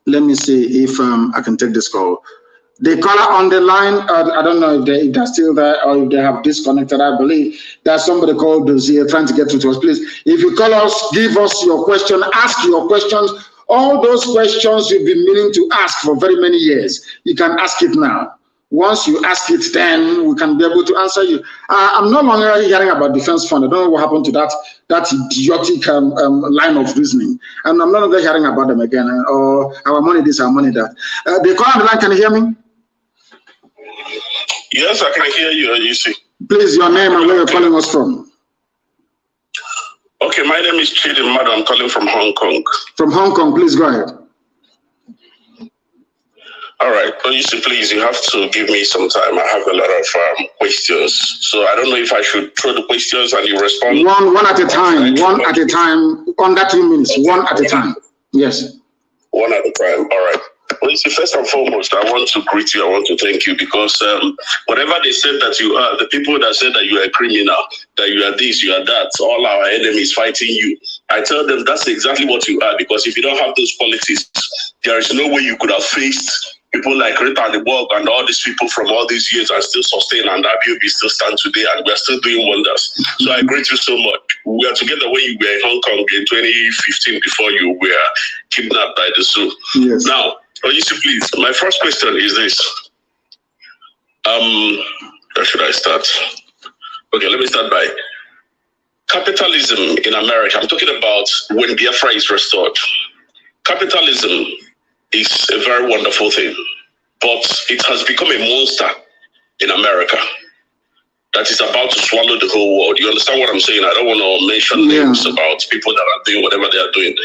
let me see if I can take this call. The caller on the line, I don't know if they're still there or if they have disconnected. I believe there's somebody called Dozier trying to get through to us. Please, if you call us, give us your question, ask your questions. All those questions you've been meaning to ask for very many years, you can ask it now. Once you ask it, then we can be able to answer you. I'm no longer hearing about defense fund. I don't know what happened to that idiotic line of reasoning. And I'm no longer hearing about them again. Or our money this, our money that. The caller on the line, can you hear me? Yes, I can hear you, you see. Please, your name and where you're calling us from. Okay, my name is Chidi Mado. I'm calling from Hong Kong. From Hong Kong, please go ahead. All right, please, you have to give me some time. I have a lot of questions. So I don't know if I should throw the questions and you respond. One at a time, under 2 minutes, one at a time. Yes. One at a time, all right. Well, first and foremost, I want to greet you. I want to thank you because whatever they said that you are, the people that said that you are a criminal, that you are this, you are that, all our enemies fighting you, I tell them that's exactly what you are, because if you don't have those qualities, there is no way you could have faced people like Rita and the Borg and all these people from all these years and still sustain, and IBOB still stand today, and we are still doing wonders. So I greet you so much. We are together when you were in Hong Kong in 2015 before you were kidnapped by the zoo. Yes. Now, please, my first question is this. Where should I start? Okay, let me start by capitalism in America. I'm talking about when Biafra is restored. Capitalism is a very wonderful thing, but it has become a monster in America that is about to swallow the whole world. You understand what I'm saying? I don't want to mention names about people that are doing whatever they are doing.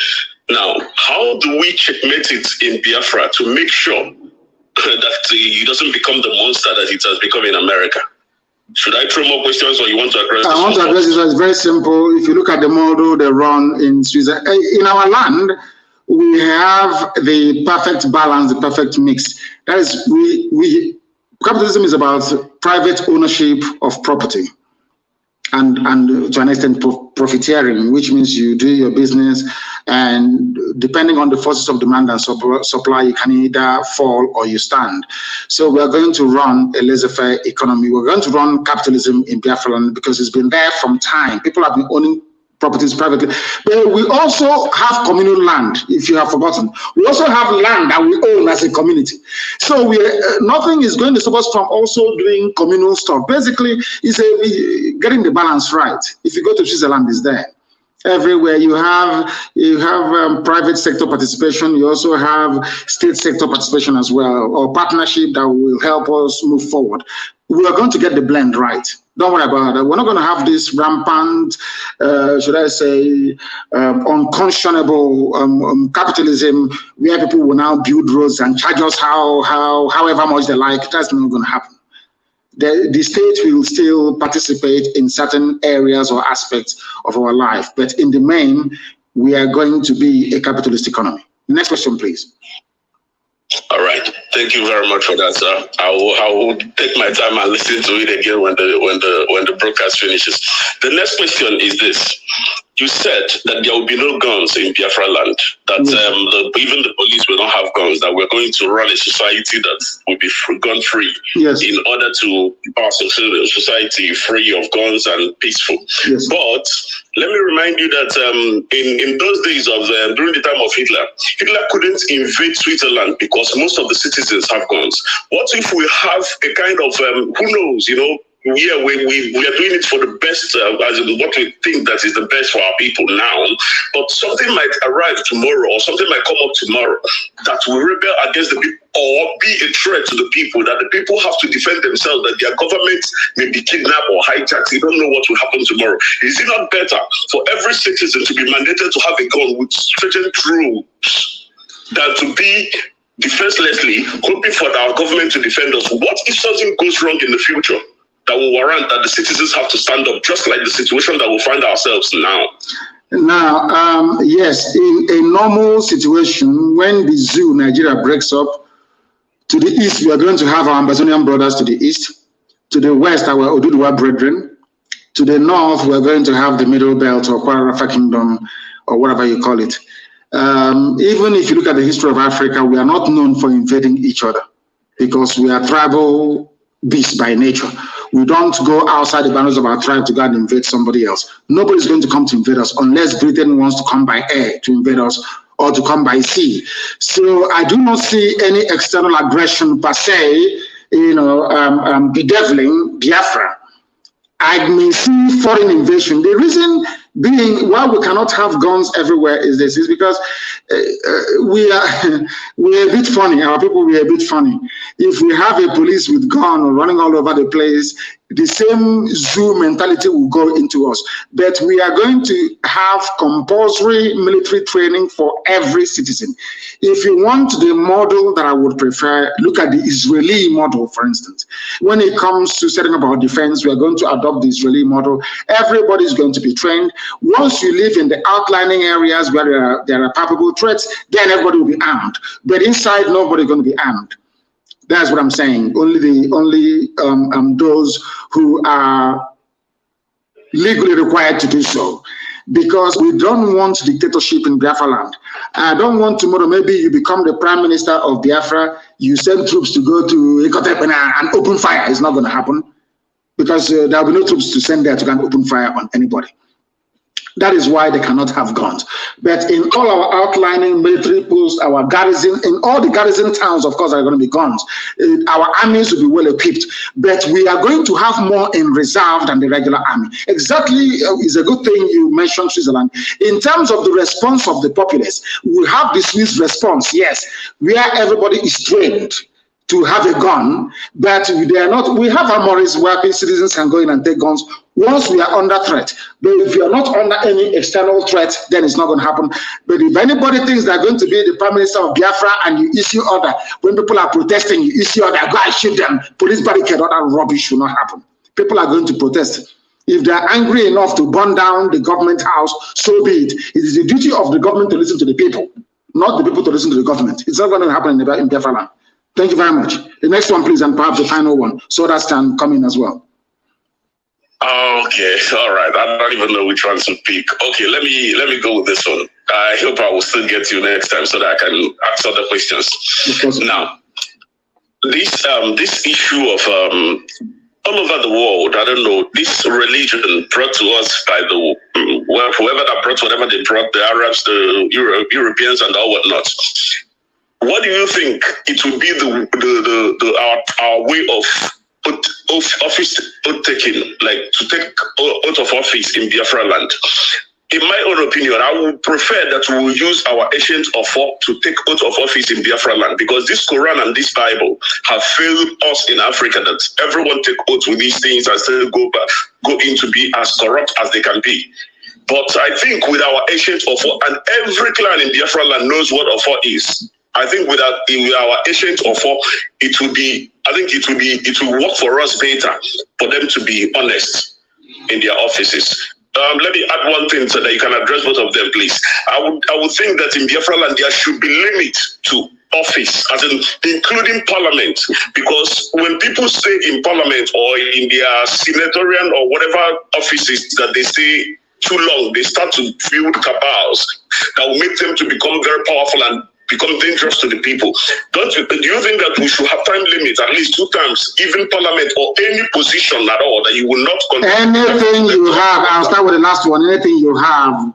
Now, how do we checkmate it in Biafra to make sure that it doesn't become the monster that it has become in America? Should I throw more questions, or you want to address this? I want to address this. It's very simple. If you look at the model they run in Switzerland, in our land, we have the perfect balance, the perfect mix. That is, capitalism is about private ownership of property and to an extent profiteering, which means you do your business, and depending on the forces of demand and supply, you can either fall or you stand. So we are going to run a laissez-faire economy. We're going to run capitalism in Biafra land because it's been there from time. People have been owning properties privately, but we also have communal land. If you have forgotten, we also have land that we own as a community. So nothing is going to stop us from also doing communal stuff. Basically, it's getting the balance right. If you go to Switzerland, it's there. Everywhere you have private sector participation, you also have state sector participation as well, or partnership that will help us move forward. We are going to get the blend right. Don't worry about that. We're not going to have this rampant, should I say, unconscionable capitalism where people will now build roads and charge us however much they like. That's not going to happen. The state will still participate in certain areas or aspects of our life, but in the main, we are going to be a capitalist economy. Next question, please. All right. Thank you very much for that, sir. I will take my time and listen to it again when the broadcast finishes. The next question is this. You said that there will be no guns in Biafra land, that even the police will not have guns, that we're going to run a society that will be gun-free in order to keep our society free of guns and peaceful. Yes. But let me remind you that in those days of during the time of Hitler couldn't invade Switzerland because most of the citizens have guns. What if we have a kind of, who knows, we are doing it for the best, as in what we think that is the best for our people now, but something might arrive tomorrow or something might come up tomorrow that will rebel against the people or be a threat to the people, that the people have to defend themselves, that their government may be kidnapped or hijacked. You don't know what will happen tomorrow. Is it not better for every citizen to be mandated to have a gun with stringent rules than to be defenselessly hoping for our government to defend us? What if something goes wrong in the future that will warrant that the citizens have to stand up, just like the situation that we find ourselves now? Now, yes, in a normal situation, when the zoo Nigeria breaks up, to the east, we are going to have our Amazonian brothers to the east. To the west, our Oduduwa brethren. To the north, we are going to have the Middle Belt or Kwara Kingdom or whatever you call it. Even if you look at the history of Africa, we are not known for invading each other because we are tribal beasts by nature. We don't go outside the boundaries of our tribe to go and invade somebody else. Nobody's going to come to invade us unless Britain wants to come by air to invade us or to come by sea. So I do not see any external aggression per se, bedeviling Biafra. I may see foreign invasion. The reason being why we cannot have guns everywhere is this, is because we're a bit funny. Our people, we're a bit funny. If we have a police with gun running all over the place, the same zoo mentality will go into us. But we are going to have compulsory military training for every citizen. If you want the model that I would prefer, look at the Israeli model, for instance. When it comes to setting up our defense, we are going to adopt the Israeli model. Everybody is going to be trained. Once you live in the outlining areas where there are palpable threats, then everybody will be armed. But inside, nobody is going to be armed. That's what I'm saying. Only those who are legally required to do so, because we don't want dictatorship in Biafra land. I don't want tomorrow maybe you become the prime minister of Biafra, you send troops to go to Ikotepena and open fire. It's not going to happen because there will be no troops to send there to go and open fire on anybody. That is why they cannot have guns. But in all our outlining military posts, our garrison, in all the garrison towns, of course, are going to be guns. Our armies will be well equipped. But we are going to have more in reserve than the regular army. Exactly, is a good thing you mentioned Switzerland. In terms of the response of the populace, we have the Swiss response, yes, where everybody is trained to have a gun, but they are not. We have armories where citizens can go in and take guns once we are under threat. But if you are not under any external threat, then it's not going to happen. But if anybody thinks they're going to be the prime minister of Biafra and you issue order, when people are protesting, you issue order, go and shoot them, police barricade, all that rubbish will not happen. People are going to protest. If they are angry enough to burn down the government house, so be it. It is the duty of the government to listen to the people, not the people to listen to the government. It's not going to happen in Biafra land. Thank you very much. The next one, please, and perhaps the final one, so that can come in as well. Okay, all right. I don't even know which one to pick. Okay, let me go with this one. I hope I will still get you next time so that I can answer the questions. Now, this issue of all over the world, I don't know, this religion brought to us by whoever that brought whatever they brought, the Arabs, the Europeans, and all whatnot. What do you think it would be our way of office taking, like to take out of office in Biafra land? In my own opinion, I would prefer that we will use our ancient offer to take out of office in Biafra land, because this Quran and this Bible have failed us in Africa, that everyone take oath with these things and still go in to be as corrupt as they can be. But I think with our ancient offer, and every clan in Biafra land knows what offer is. I think with our ancient offer, it will work for us better for them to be honest in their offices. Let me add one thing so that you can address both of them, please. I would think that in Biafra land there should be limit to office, as in including parliament, because when people stay in parliament or in their senatorial or whatever offices that they stay too long, they start to build cabals that will make them to become very powerful and become dangerous to the people. Do you think that we should have time limits, at least 2 times, even parliament or any position at all, that you will not continue? Anything you have, I'll start with the last one. Anything you have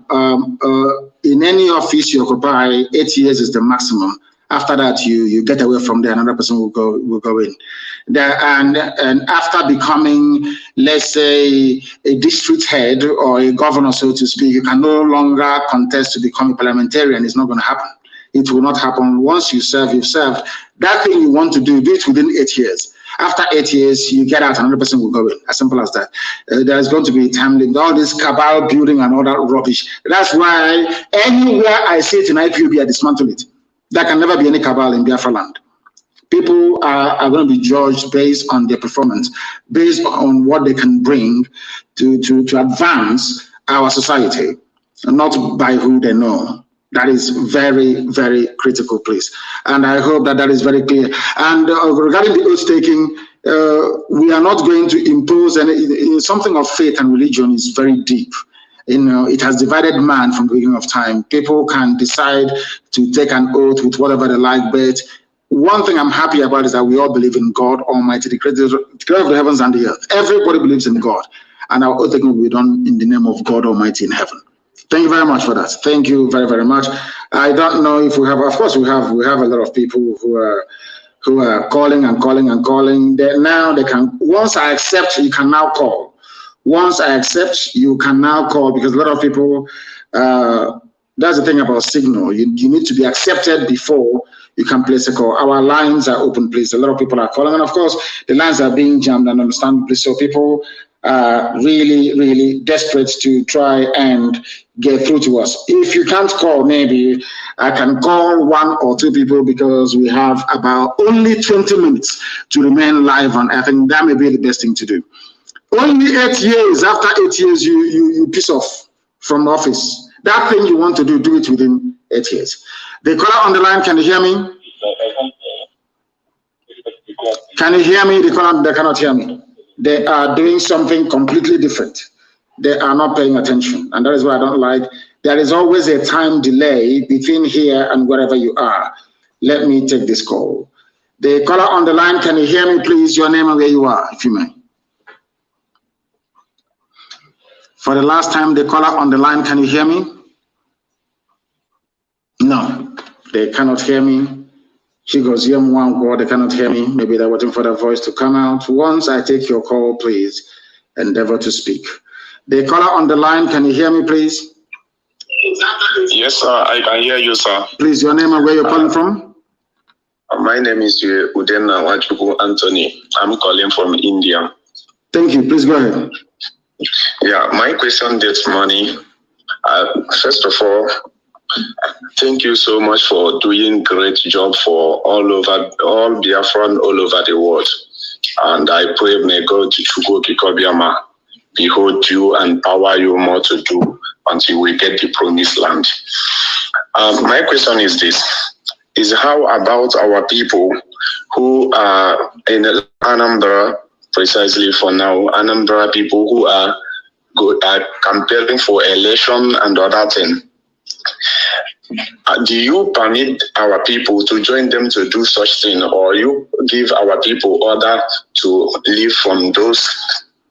in any office you occupy, 8 years is the maximum. After that, you get away from there. Another person will go in. And after becoming, let's say, a district head or a governor, so to speak, you can no longer contest to become a parliamentarian. It's not going to happen. It will not happen. Once you serve, you've served. That thing you want to do it within 8 years. After 8 years, you get out, another person will go in. As simple as that. There's going to be a time limit. All this cabal building and all that rubbish. That's why anywhere I see it in IPOB, I dismantle it. There can never be any cabal in Biafra land. People are going to be judged based on their performance, based on what they can bring to advance our society, and not by who they know. That is very, very critical, please. And I hope that that is very clear. And regarding the oath taking, we are not going to impose any, something of faith and religion is very deep. It has divided man from the beginning of time. People can decide to take an oath with whatever they like, but one thing I'm happy about is that we all believe in God Almighty, the creator of the heavens and the earth. Everybody believes in God, and our oath taking will be done in the name of God Almighty in heaven. Thank you very much for that. Thank you very, very much. I don't know if we have, of course, we have a lot of people who are calling and calling and calling. Now they can, once I accept, you can now call. Once I accept, you can now call, because a lot of people, that's the thing about signal. You need to be accepted before you can place a call. Our lines are open, please. A lot of people are calling, and of course, the lines are being jammed, and understandably so. People are really, really desperate to try and get through to us. If you can't call, maybe I can call 1 or 2 people, because we have about only 20 minutes to remain live, and I think that may be the best thing to do. Only 8 years, after 8 years, you piss off from office. That thing you want to do it within 8 years. The caller on the line, can you hear me? Can you hear me? The caller, they cannot hear me. They are doing something completely different. They are not paying attention. And that is what I don't like. There is always a time delay between here and wherever you are. Let me take this call. The caller on the line, can you hear me, please? Your name and where you are, if you may. For the last time, the caller on the line, can you hear me? No, they cannot hear me. She goes, they cannot hear me. Maybe they're waiting for the voice to come out. Once I take your call, please endeavor to speak. The caller on the line, can you hear me, please? Yes, sir, I can hear you, sir. Please, your name and where you're calling from? My name is Udenna Wachuku Anthony. I'm calling from India. Thank you. Please go ahead. Yeah, my question this morning, first of all, thank you so much for doing great job for all Biafran all over the world. And I pray may God Chukwuka Kikobiama behold you and power you more to do until we get the promised land. My question is this, is how about our people who are in Anambra, precisely for now, Anambra people who are campaigning for election and other thing. Do you permit our people to join them to do such thing, or you give our people order to leave from those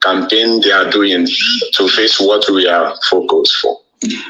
campaign they are doing to face what we are focused for?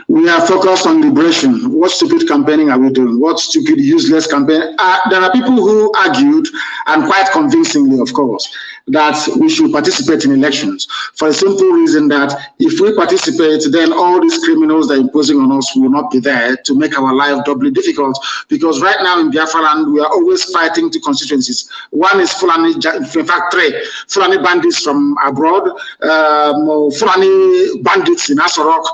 We are focused on liberation. What stupid campaigning are we doing? What stupid, useless campaign? There are people who argued, and quite convincingly, of course, that we should participate in elections for a simple reason that if we participate, then all these criminals that are imposing on us will not be there to make our life doubly difficult. Because right now in Biafra land, we are always fighting two constituencies. One is Fulani, in fact, 3 Fulani bandits from abroad, Fulani bandits in Asorok,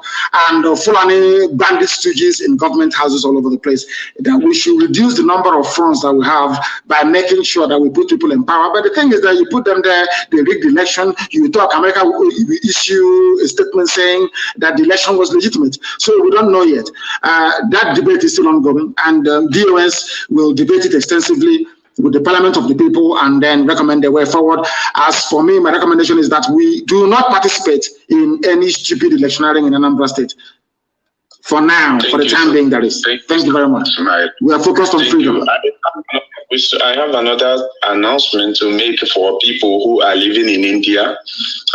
and Fulani bandit stooges in government houses all over the place. That we should reduce the number of fronts that we have by making sure that we put people in power. But the thing is that you put them there, they rigged the election. You talk, America will issue a statement saying that the election was legitimate. So we don't know yet. That debate is still ongoing, and DOS will debate it extensively with the Parliament of the people and then recommend the way forward. As for me, my recommendation is that we do not participate in any stupid electioneering in Anambra State. For now, for the time being, that is. Thank you very much. We are focused on freedom. I have another announcement to make for people who are living in India,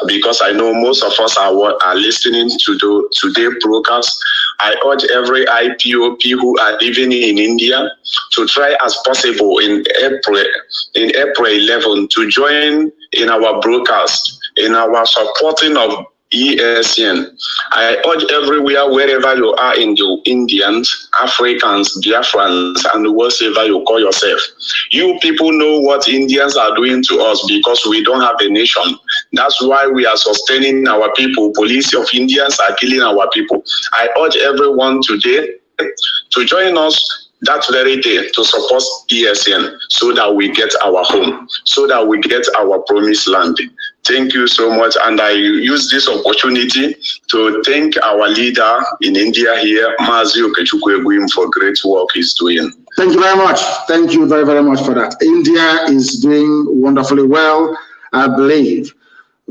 because I know most of us are listening to today's broadcast. I urge every IPOP who are living in India to try as possible in April 11 to join in our broadcast, in our supporting of ESN. I urge everywhere, wherever you are in the Indians, Africans, Biafrans, and whatever you call yourself. You people know what Indians are doing to us because we don't have a nation. That's why we are sustaining our people. Police of Indians are killing our people. I urge everyone today to join us that very day to support ESN so that we get our home, so that we get our promised land. Thank you so much. And I use this opportunity to thank our leader in India here, Mazi Okechukwu, for great work he's doing. Thank you very much. Thank you very, very much for that. India is doing wonderfully well, I believe.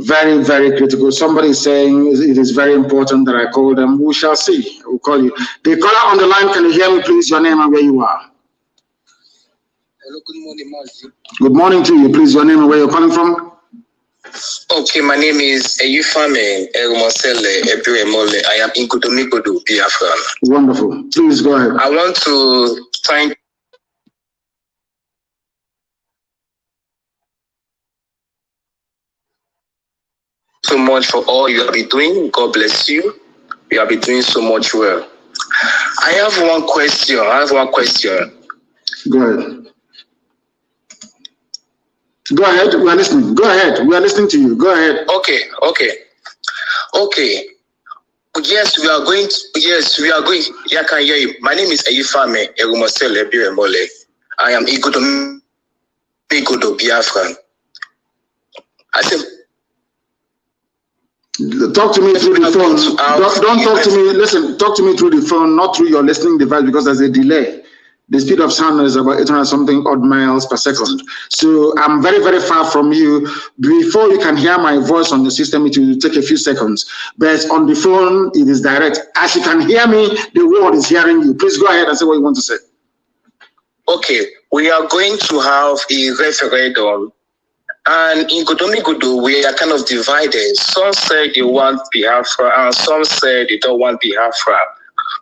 Very, very critical. Somebody is saying it is very important that I call them. We shall see. We'll call you. The caller on the line, can you hear me, please? Your name and where you are. Hello, good morning, Mazi. Good morning to you. Please, your name and where you're calling from. Okay, my name is Eyufame Erumosele Ebiremole. I am in Kudomigodo, Biafra. Wonderful. Please go ahead. I want to thank so much for all you have been doing. God bless you. You have been doing so much well. I have one question. Go ahead. Go ahead. We are listening. Go ahead. We are listening to you. Go ahead. Okay. Yes, we are going. Yeah, I can hear you. My name is Eyufame Erumosele Ebiremole. I am Igodo Biafran. I said, talk to me through the phone. Don't talk to me. Listen, talk to me through the phone, not through your listening device, because there's a delay. The speed of sound is about 800 something odd miles per second. So I'm very, very far from you. Before you can hear my voice on the system, it will take a few seconds. But on the phone, it is direct. As you can hear me, the world is hearing you. Please go ahead and say what you want to say. Okay, we are going to have a referendum. And in Godomigodo, we are kind of divided. Some say they want Biafra, and some say they don't want Biafra.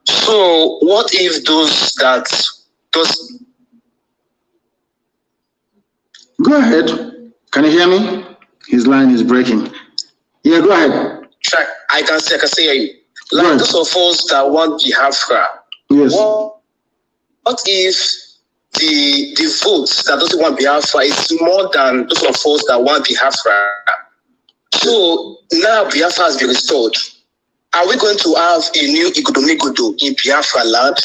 So what if those... Go ahead. Can you hear me? His line is breaking. Yeah, go ahead. I can say you. Like those of us that want Biafra. Yes. What if the votes that doesn't want Biafra is more than those of us that want Biafra? So now Biafra has been restored. Are we going to have a new Igodomigodo in Biafra land?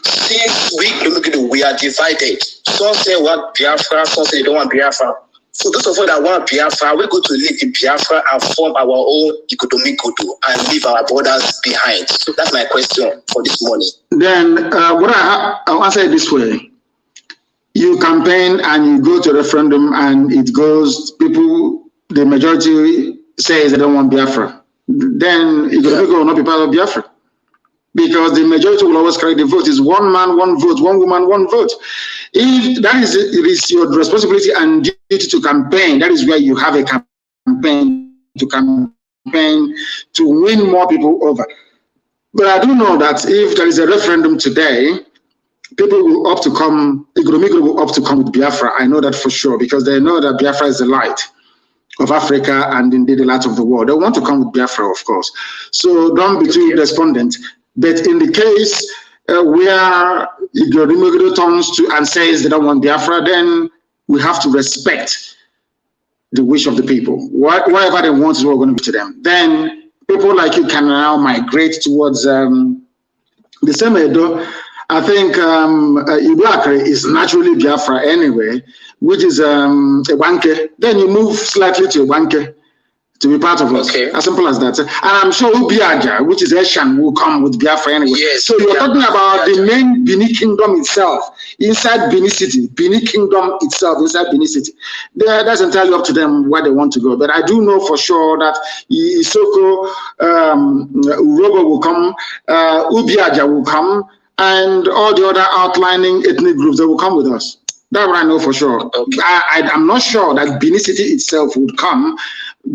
Since we are divided. Some say want Biafra, some say they don't want Biafra. So those of us that want Biafra, we're going to live in Biafra and form our own Igodomigodo and leave our borders behind. So that's my question for this morning. Then I'll answer it this way. You campaign and you go to a referendum and it goes, the majority says they don't want Biafra. Then Igodomigodo will not be part of Biafra. Because the majority will always carry the vote. It's one man, one vote, one woman, one vote. If that is it is your responsibility and duty to campaign, that is where you have a campaign to win more people over. But I do know that if there is a referendum today, people will opt to come, Igodomigodo will opt to come with Biafra. I know that for sure, because they know that Biafra is the light of Africa and indeed the light of the world. They want to come with Biafra, of course. So don't be too despondent. But in the case where Igodomigodo turns to and says they don't want Biafra, then we have to respect the wish of the people. Whatever they want is what we're going to give to them. Then people like you can now migrate towards the same Edo I think Ibuakre is naturally Biafra anyway, which is Ebanke. Then you move slightly to Ebanke to be part of us. Okay. As simple as that. And I'm sure Ubiaja, which is Eshan, will come with Biafra anyway. Yes, so you're talking about the main Bini Kingdom itself, inside Bini City, Bini Kingdom itself, inside Bini City. That's entirely up to them where they want to go. But I do know for sure that Isoko, Urobo will come, Ubiaja will come, and all the other outlining ethnic groups that will come with us. That's what I know for sure. Okay. I'm not sure that Benin City itself would come,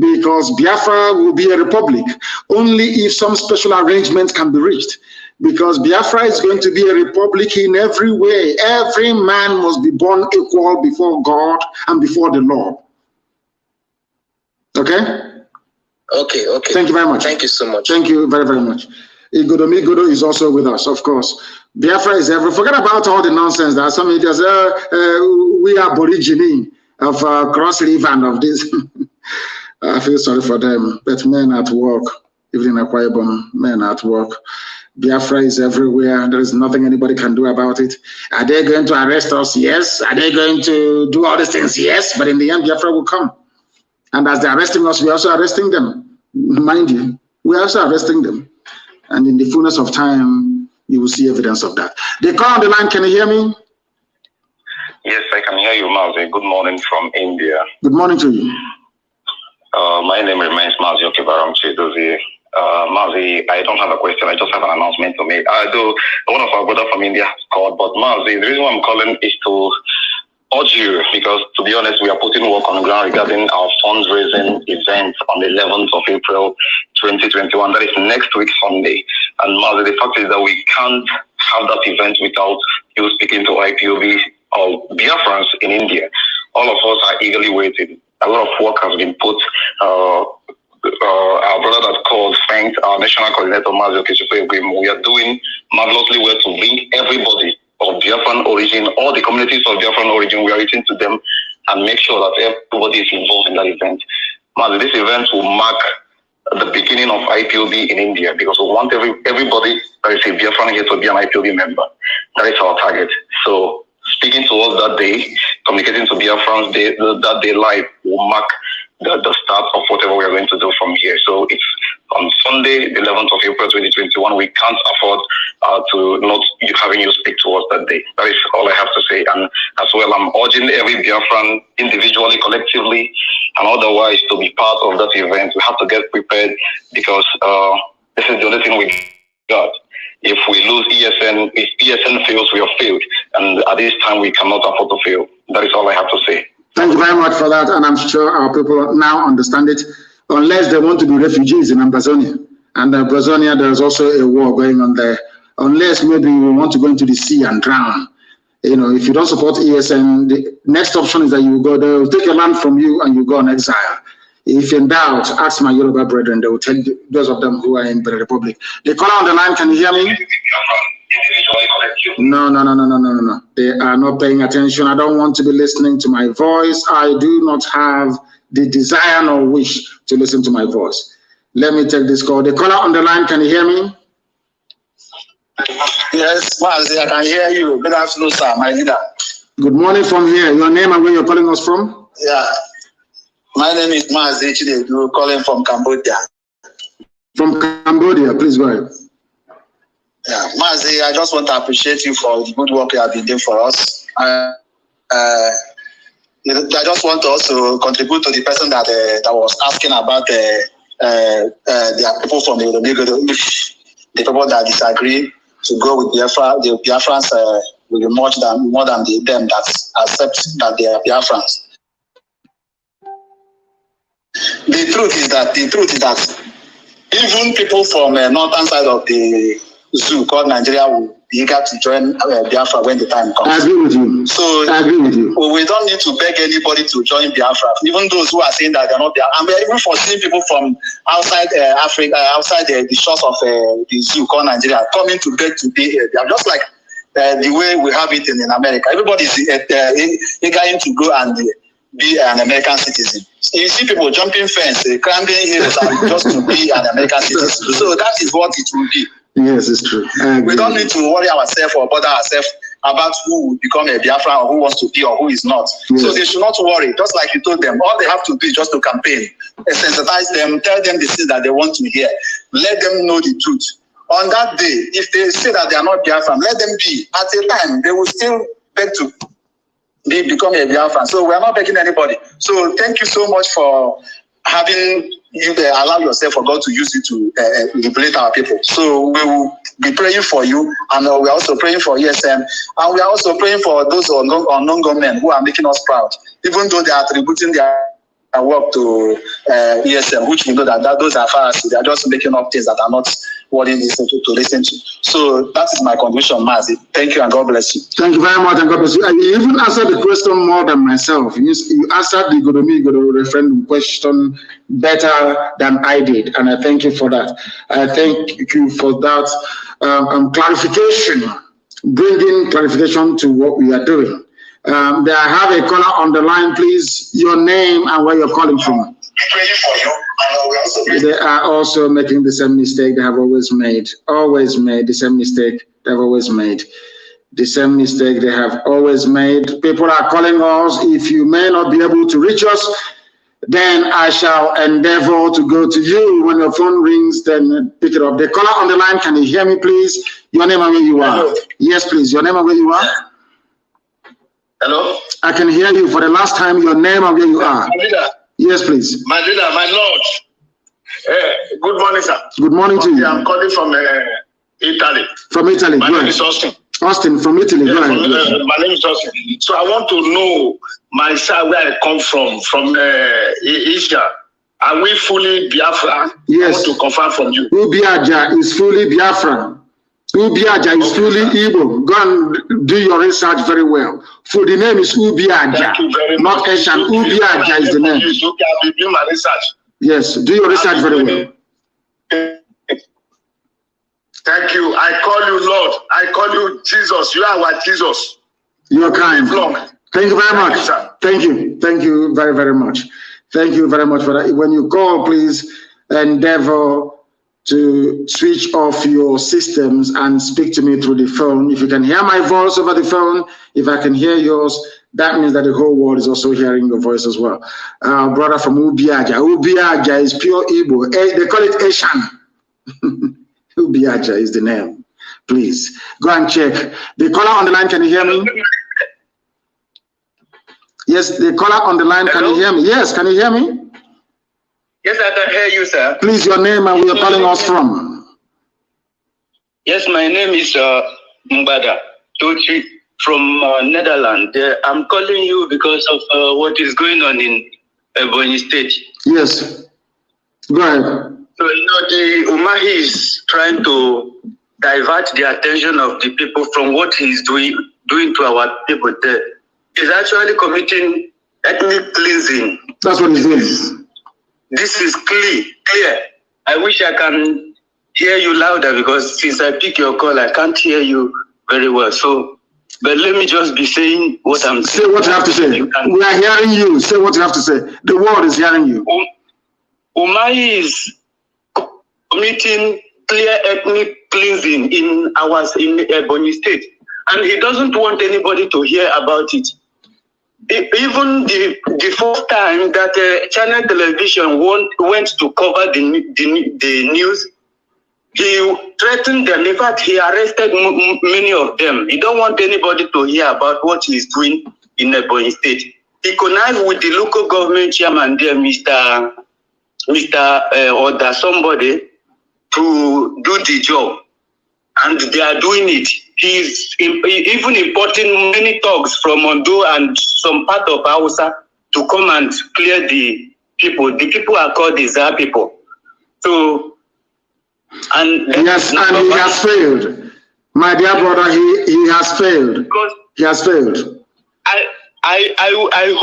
because Biafra will be a republic only if some special arrangements can be reached. Because Biafra is going to be a republic in every way. Every man must be born equal before God and before the law. Okay? Okay. Thank you very much. Thank you so much. Thank you very, very much. Igodo is also with us, of course. Biafra is ever. Forget about all the nonsense that some idiots, we are Aborigine of Cross River and of this. I feel sorry for them, but men at work, even in Akwa Ibom, men at work. Biafra is everywhere. There is nothing anybody can do about it. Are they going to arrest us? Yes. Are they going to do all these things? Yes. But in the end, Biafra will come. And as they're arresting us, we're also arresting them. Mind you, we're also arresting them. And in the fullness of time, you will see evidence of that. They call on the line. Can you hear me? Yes, I can hear you, Mazi. Good morning from India. Good morning to you. My name remains Mazi Okibaram Chidozie. Mazi, I don't have a question. I just have an announcement to make. Though one of our brothers from India has called, but Mazi, the reason why I'm calling is to urge you, because to be honest, we are putting work on the ground regarding our fundraising event on the 11th of April 2021. That is next week, Sunday. And Mazi, the fact is that we can't have that event without you speaking to IPOB or Biafrans in India. All of us are eagerly waiting. A lot of work has been put. Our brother that called thanked our national coordinator, Mazi Okechukwu. We are doing marvelously well to bring everybody of Biafran origin, all the communities of Biafran origin, we are reaching to them and make sure that everybody is involved in that event. Mazi, this event will mark the beginning of IPOB in India, because we want everybody that is a Biafran here to be an IPOB member. That is our target. So speaking to us that day, communicating to Biafrans that day live will mark the start of whatever we are going to do from here. So it's on Sunday, the 11th of April 2021. We can't afford to not having you speak to us that day. That is all I have to say. And as well, I'm urging every Biafran individually, collectively, and otherwise to be part of that event. We have to get prepared, because this is the only thing we got. If we lose ESN, if ESN fails, we have failed. And at this time, we cannot afford to fail. That is all I have to say. Thank you very much for that. And I'm sure our people now understand it, unless they want to be refugees in Amazonia. And in Amazonia, there's also a war going on there. Unless maybe we want to go into the sea and drown. You know, if you don't support ESN, the next option is that you go there, will take a land from you and you go on exile. If in doubt, ask my Yoruba brethren, they will tell you, those of them who are in the Republic. They call on the line, can you hear me? No. They are not paying attention. I don't want to be listening to my voice. I do not have the desire nor wish to listen to my voice. Let me take this call. The caller on the line, can you hear me? Yes, Mazi, I can hear you. Good afternoon, sir, my leader. Good morning from here. Your name and where you're calling us from? Yeah, my name is Mazi Chidedu, calling from Cambodia. From Cambodia, please go ahead. Yeah, Mazi, I just want to appreciate you for the good work you have been doing for us. I just want to also contribute to the person that was asking about the people from the people that disagree to go with Biafra. The Biafrans will be more than them that accept that they are Biafrans. The truth is that even people from northern side of the zoo called Nigeria will be eager to join Biafra when the time comes. I agree with you. So I agree with you. We don't need to beg anybody to join Biafra. Even those who are saying that they're not Biafra. And we're even foreseeing people from outside Africa, outside the shores of the zoo called Nigeria, coming to beg to be here. Just like the way we have it in America. Everybody is eager to go and be an American citizen. You see people jumping fence, climbing hills, and just to be an American citizen. So that is what it will be. Yes, it's true. We don't need to worry ourselves or bother ourselves about who will become a Biafra or who wants to be or who is not. Yes. So they should not worry. Just like you told them, all they have to do is just to campaign, sensitize them, tell them the things that they want to hear, let them know the truth. On that day, if they say that they are not Biafran, let them be. At a time, they will still beg to become a Biafran. So we are not begging anybody. So thank you so much for having you allow yourself for God to use it to liberate our people. So we will be praying for you, and we are also praying for ESM, and we are also praying for those unknown government who are making us proud, even though they are attributing their work to ESM, which we know that those are Pharisees. They are just making up things that are not what it is to listen to. So that is my conclusion, Mazi. Thank you and God bless you. Thank you very much and God bless you. And you even answered the question more than myself. You answered the Godomi referendum question better than I did, and I thank you for that. I thank you for that clarification, bringing clarification to what we are doing. I have a caller on the line, please. Your name and where you're calling from. They are also making the same mistake they have always made the same mistake they've always made. The same mistake they have always made. People are calling us. If you may not be able to reach us, then I shall endeavor to go to you. When your phone rings, then pick it up. The caller on the line, can you hear me, please? Your name and where you are. Hello. Yes, please. Your name and where you are. Hello? I can hear you for the last time. Your name and where you are. My leader. Yes, please. My leader, my lord. Good morning, sir. Good morning to you. I'm calling from Italy. From Italy. My name is Austin. Austin from Italy. Yeah, go ahead. my name is Austin. So I want to know my side where I come from Asia. Are we fully Biafra? Yes. I want to confirm from you. Ubiaja is fully Biafra. Ubiaja is fully Igbo. Go and do your research very well. For the name is Ubiaja, Thank you very not much. Asian. Ubiaja is the name. You can do my research. Yes, do your research very well. Thank you. I call you Lord. I call you Jesus. You are our Jesus. You're kind. Long. Thank you very Thank much. you, sir. Thank you. Thank you very, very much. Thank you very much for that. When you call, please endeavor to switch off your systems and speak to me through the phone. If you can hear my voice over the phone, if I can hear yours, that means that the whole world is also hearing your voice as well. Brother from Ubiaja. Ubiaja is pure Igbo. They call it Asian. Ubiaja is the name. Please go and check. The caller on the line, can you hear me? Yes, the caller on the line, can you hear me? Yes, can you hear me? Yes, I can hear you, sir. Please, your name and where you're calling us from. Yes, my name is Mbada Tochi from Netherlands. I'm calling you because of what is going on in Ebonyi State. Yes, go ahead. So, the Umahi is trying to divert the attention of the people from what he's doing to our people there. He's actually committing ethnic cleansing. That's what he's doing. This is clear. I wish I can hear you louder because since I pick your call, I can't hear you very well. So, but let me just be saying what I'm saying. Say what you have to say. We are hearing you. Say what you have to say. The world is hearing you. Umahi is committing clear ethnic cleansing in Ebonyi State, and he doesn't want anybody to hear about it. Even the first time that channel television went to cover the news, he threatened them. In fact, he arrested many of them. He don't want anybody to hear about what he's doing in Ebonyi State. He connived with the local government chairman there, Mr. Oda somebody, to do the job, and they are doing it. He's even importing many thugs from Ondo and some part of Hausa to come and clear the people. The people are called the Zar people. So, and yes, and he has failed. My dear brother, he has failed. He has failed. I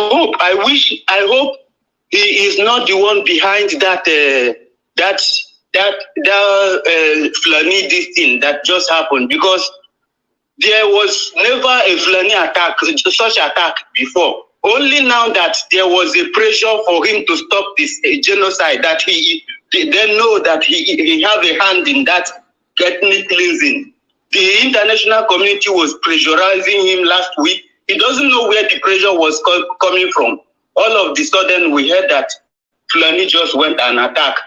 hope he is not the one behind that Fulani this thing that just happened, because there was never a Fulani attack, such attack before. Only now that there was a pressure for him to stop this genocide, that they know that he have a hand in that ethnic cleansing. The international community was pressurizing him last week. He doesn't know where the pressure was coming from. All of the sudden, we heard that Fulani just went and attacked.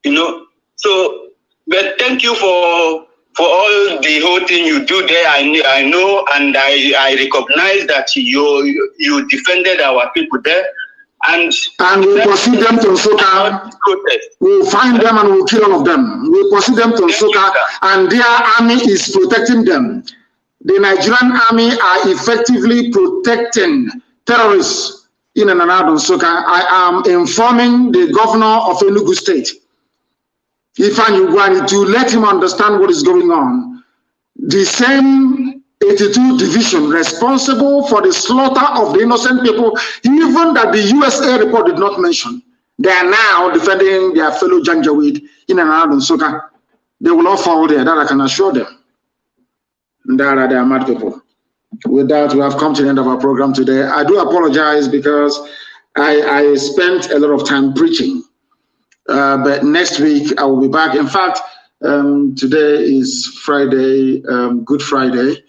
You know, so, but thank you for all the whole thing you do there. I know, and I recognize that you defended our people there. And we'll pursue them to Nsukka. We'll find them and we'll kill all of them. We'll pursue them to Nsukka, and their army is protecting them. The Nigerian army are effectively protecting terrorists in and around Nsukka. I am informing the governor of Enugu State, Ifeanyi Ugwuanyi, to let him understand what is going on. The same 82 division responsible for the slaughter of the innocent people, even that the USA report did not mention, they are now defending their fellow Janjaweed in and around Nsukka. They will all fall there, that I can assure them. That they are mad people. With that, we have come to the end of our program today. I do apologize because I spent a lot of time preaching. But next week I will be back. In fact, today is Friday, Good Friday.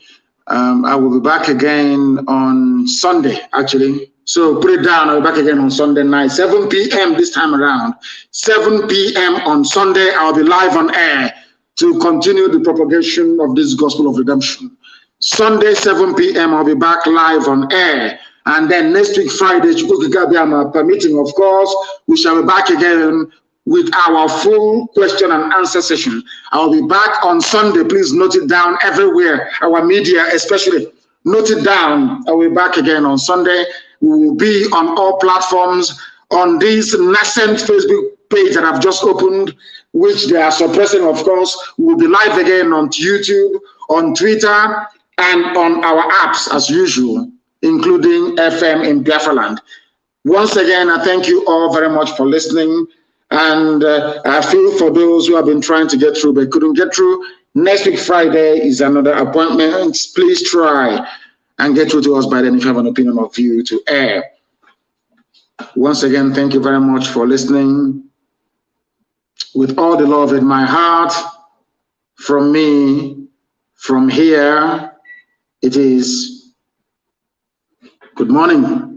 I will be back again on Sunday, actually. So put it down, I'll be back again on Sunday night, 7 p.m. this time around. 7 p.m. on Sunday, I'll be live on air to continue the propagation of this gospel of redemption. Sunday, 7 p.m., I'll be back live on air. And then next week, Friday, permitting, of course, we shall be back again with our full question and answer session. I'll be back on Sunday. Please note it down everywhere. Our media, especially, note it down. I'll be back again on Sunday. We will be on all platforms on this nascent Facebook page that I've just opened, which they are suppressing, of course. We will be live again on YouTube, on Twitter, and on our apps as usual, including FM in Biafra land. Once again, I thank you all very much for listening. And I feel for those who have been trying to get through but couldn't get through, next week Friday is another appointment. Please try and get through to us by then if you have an opinion or view to air. Once again, thank you very much for listening. With all the love in my heart, from me, from here, it is good morning.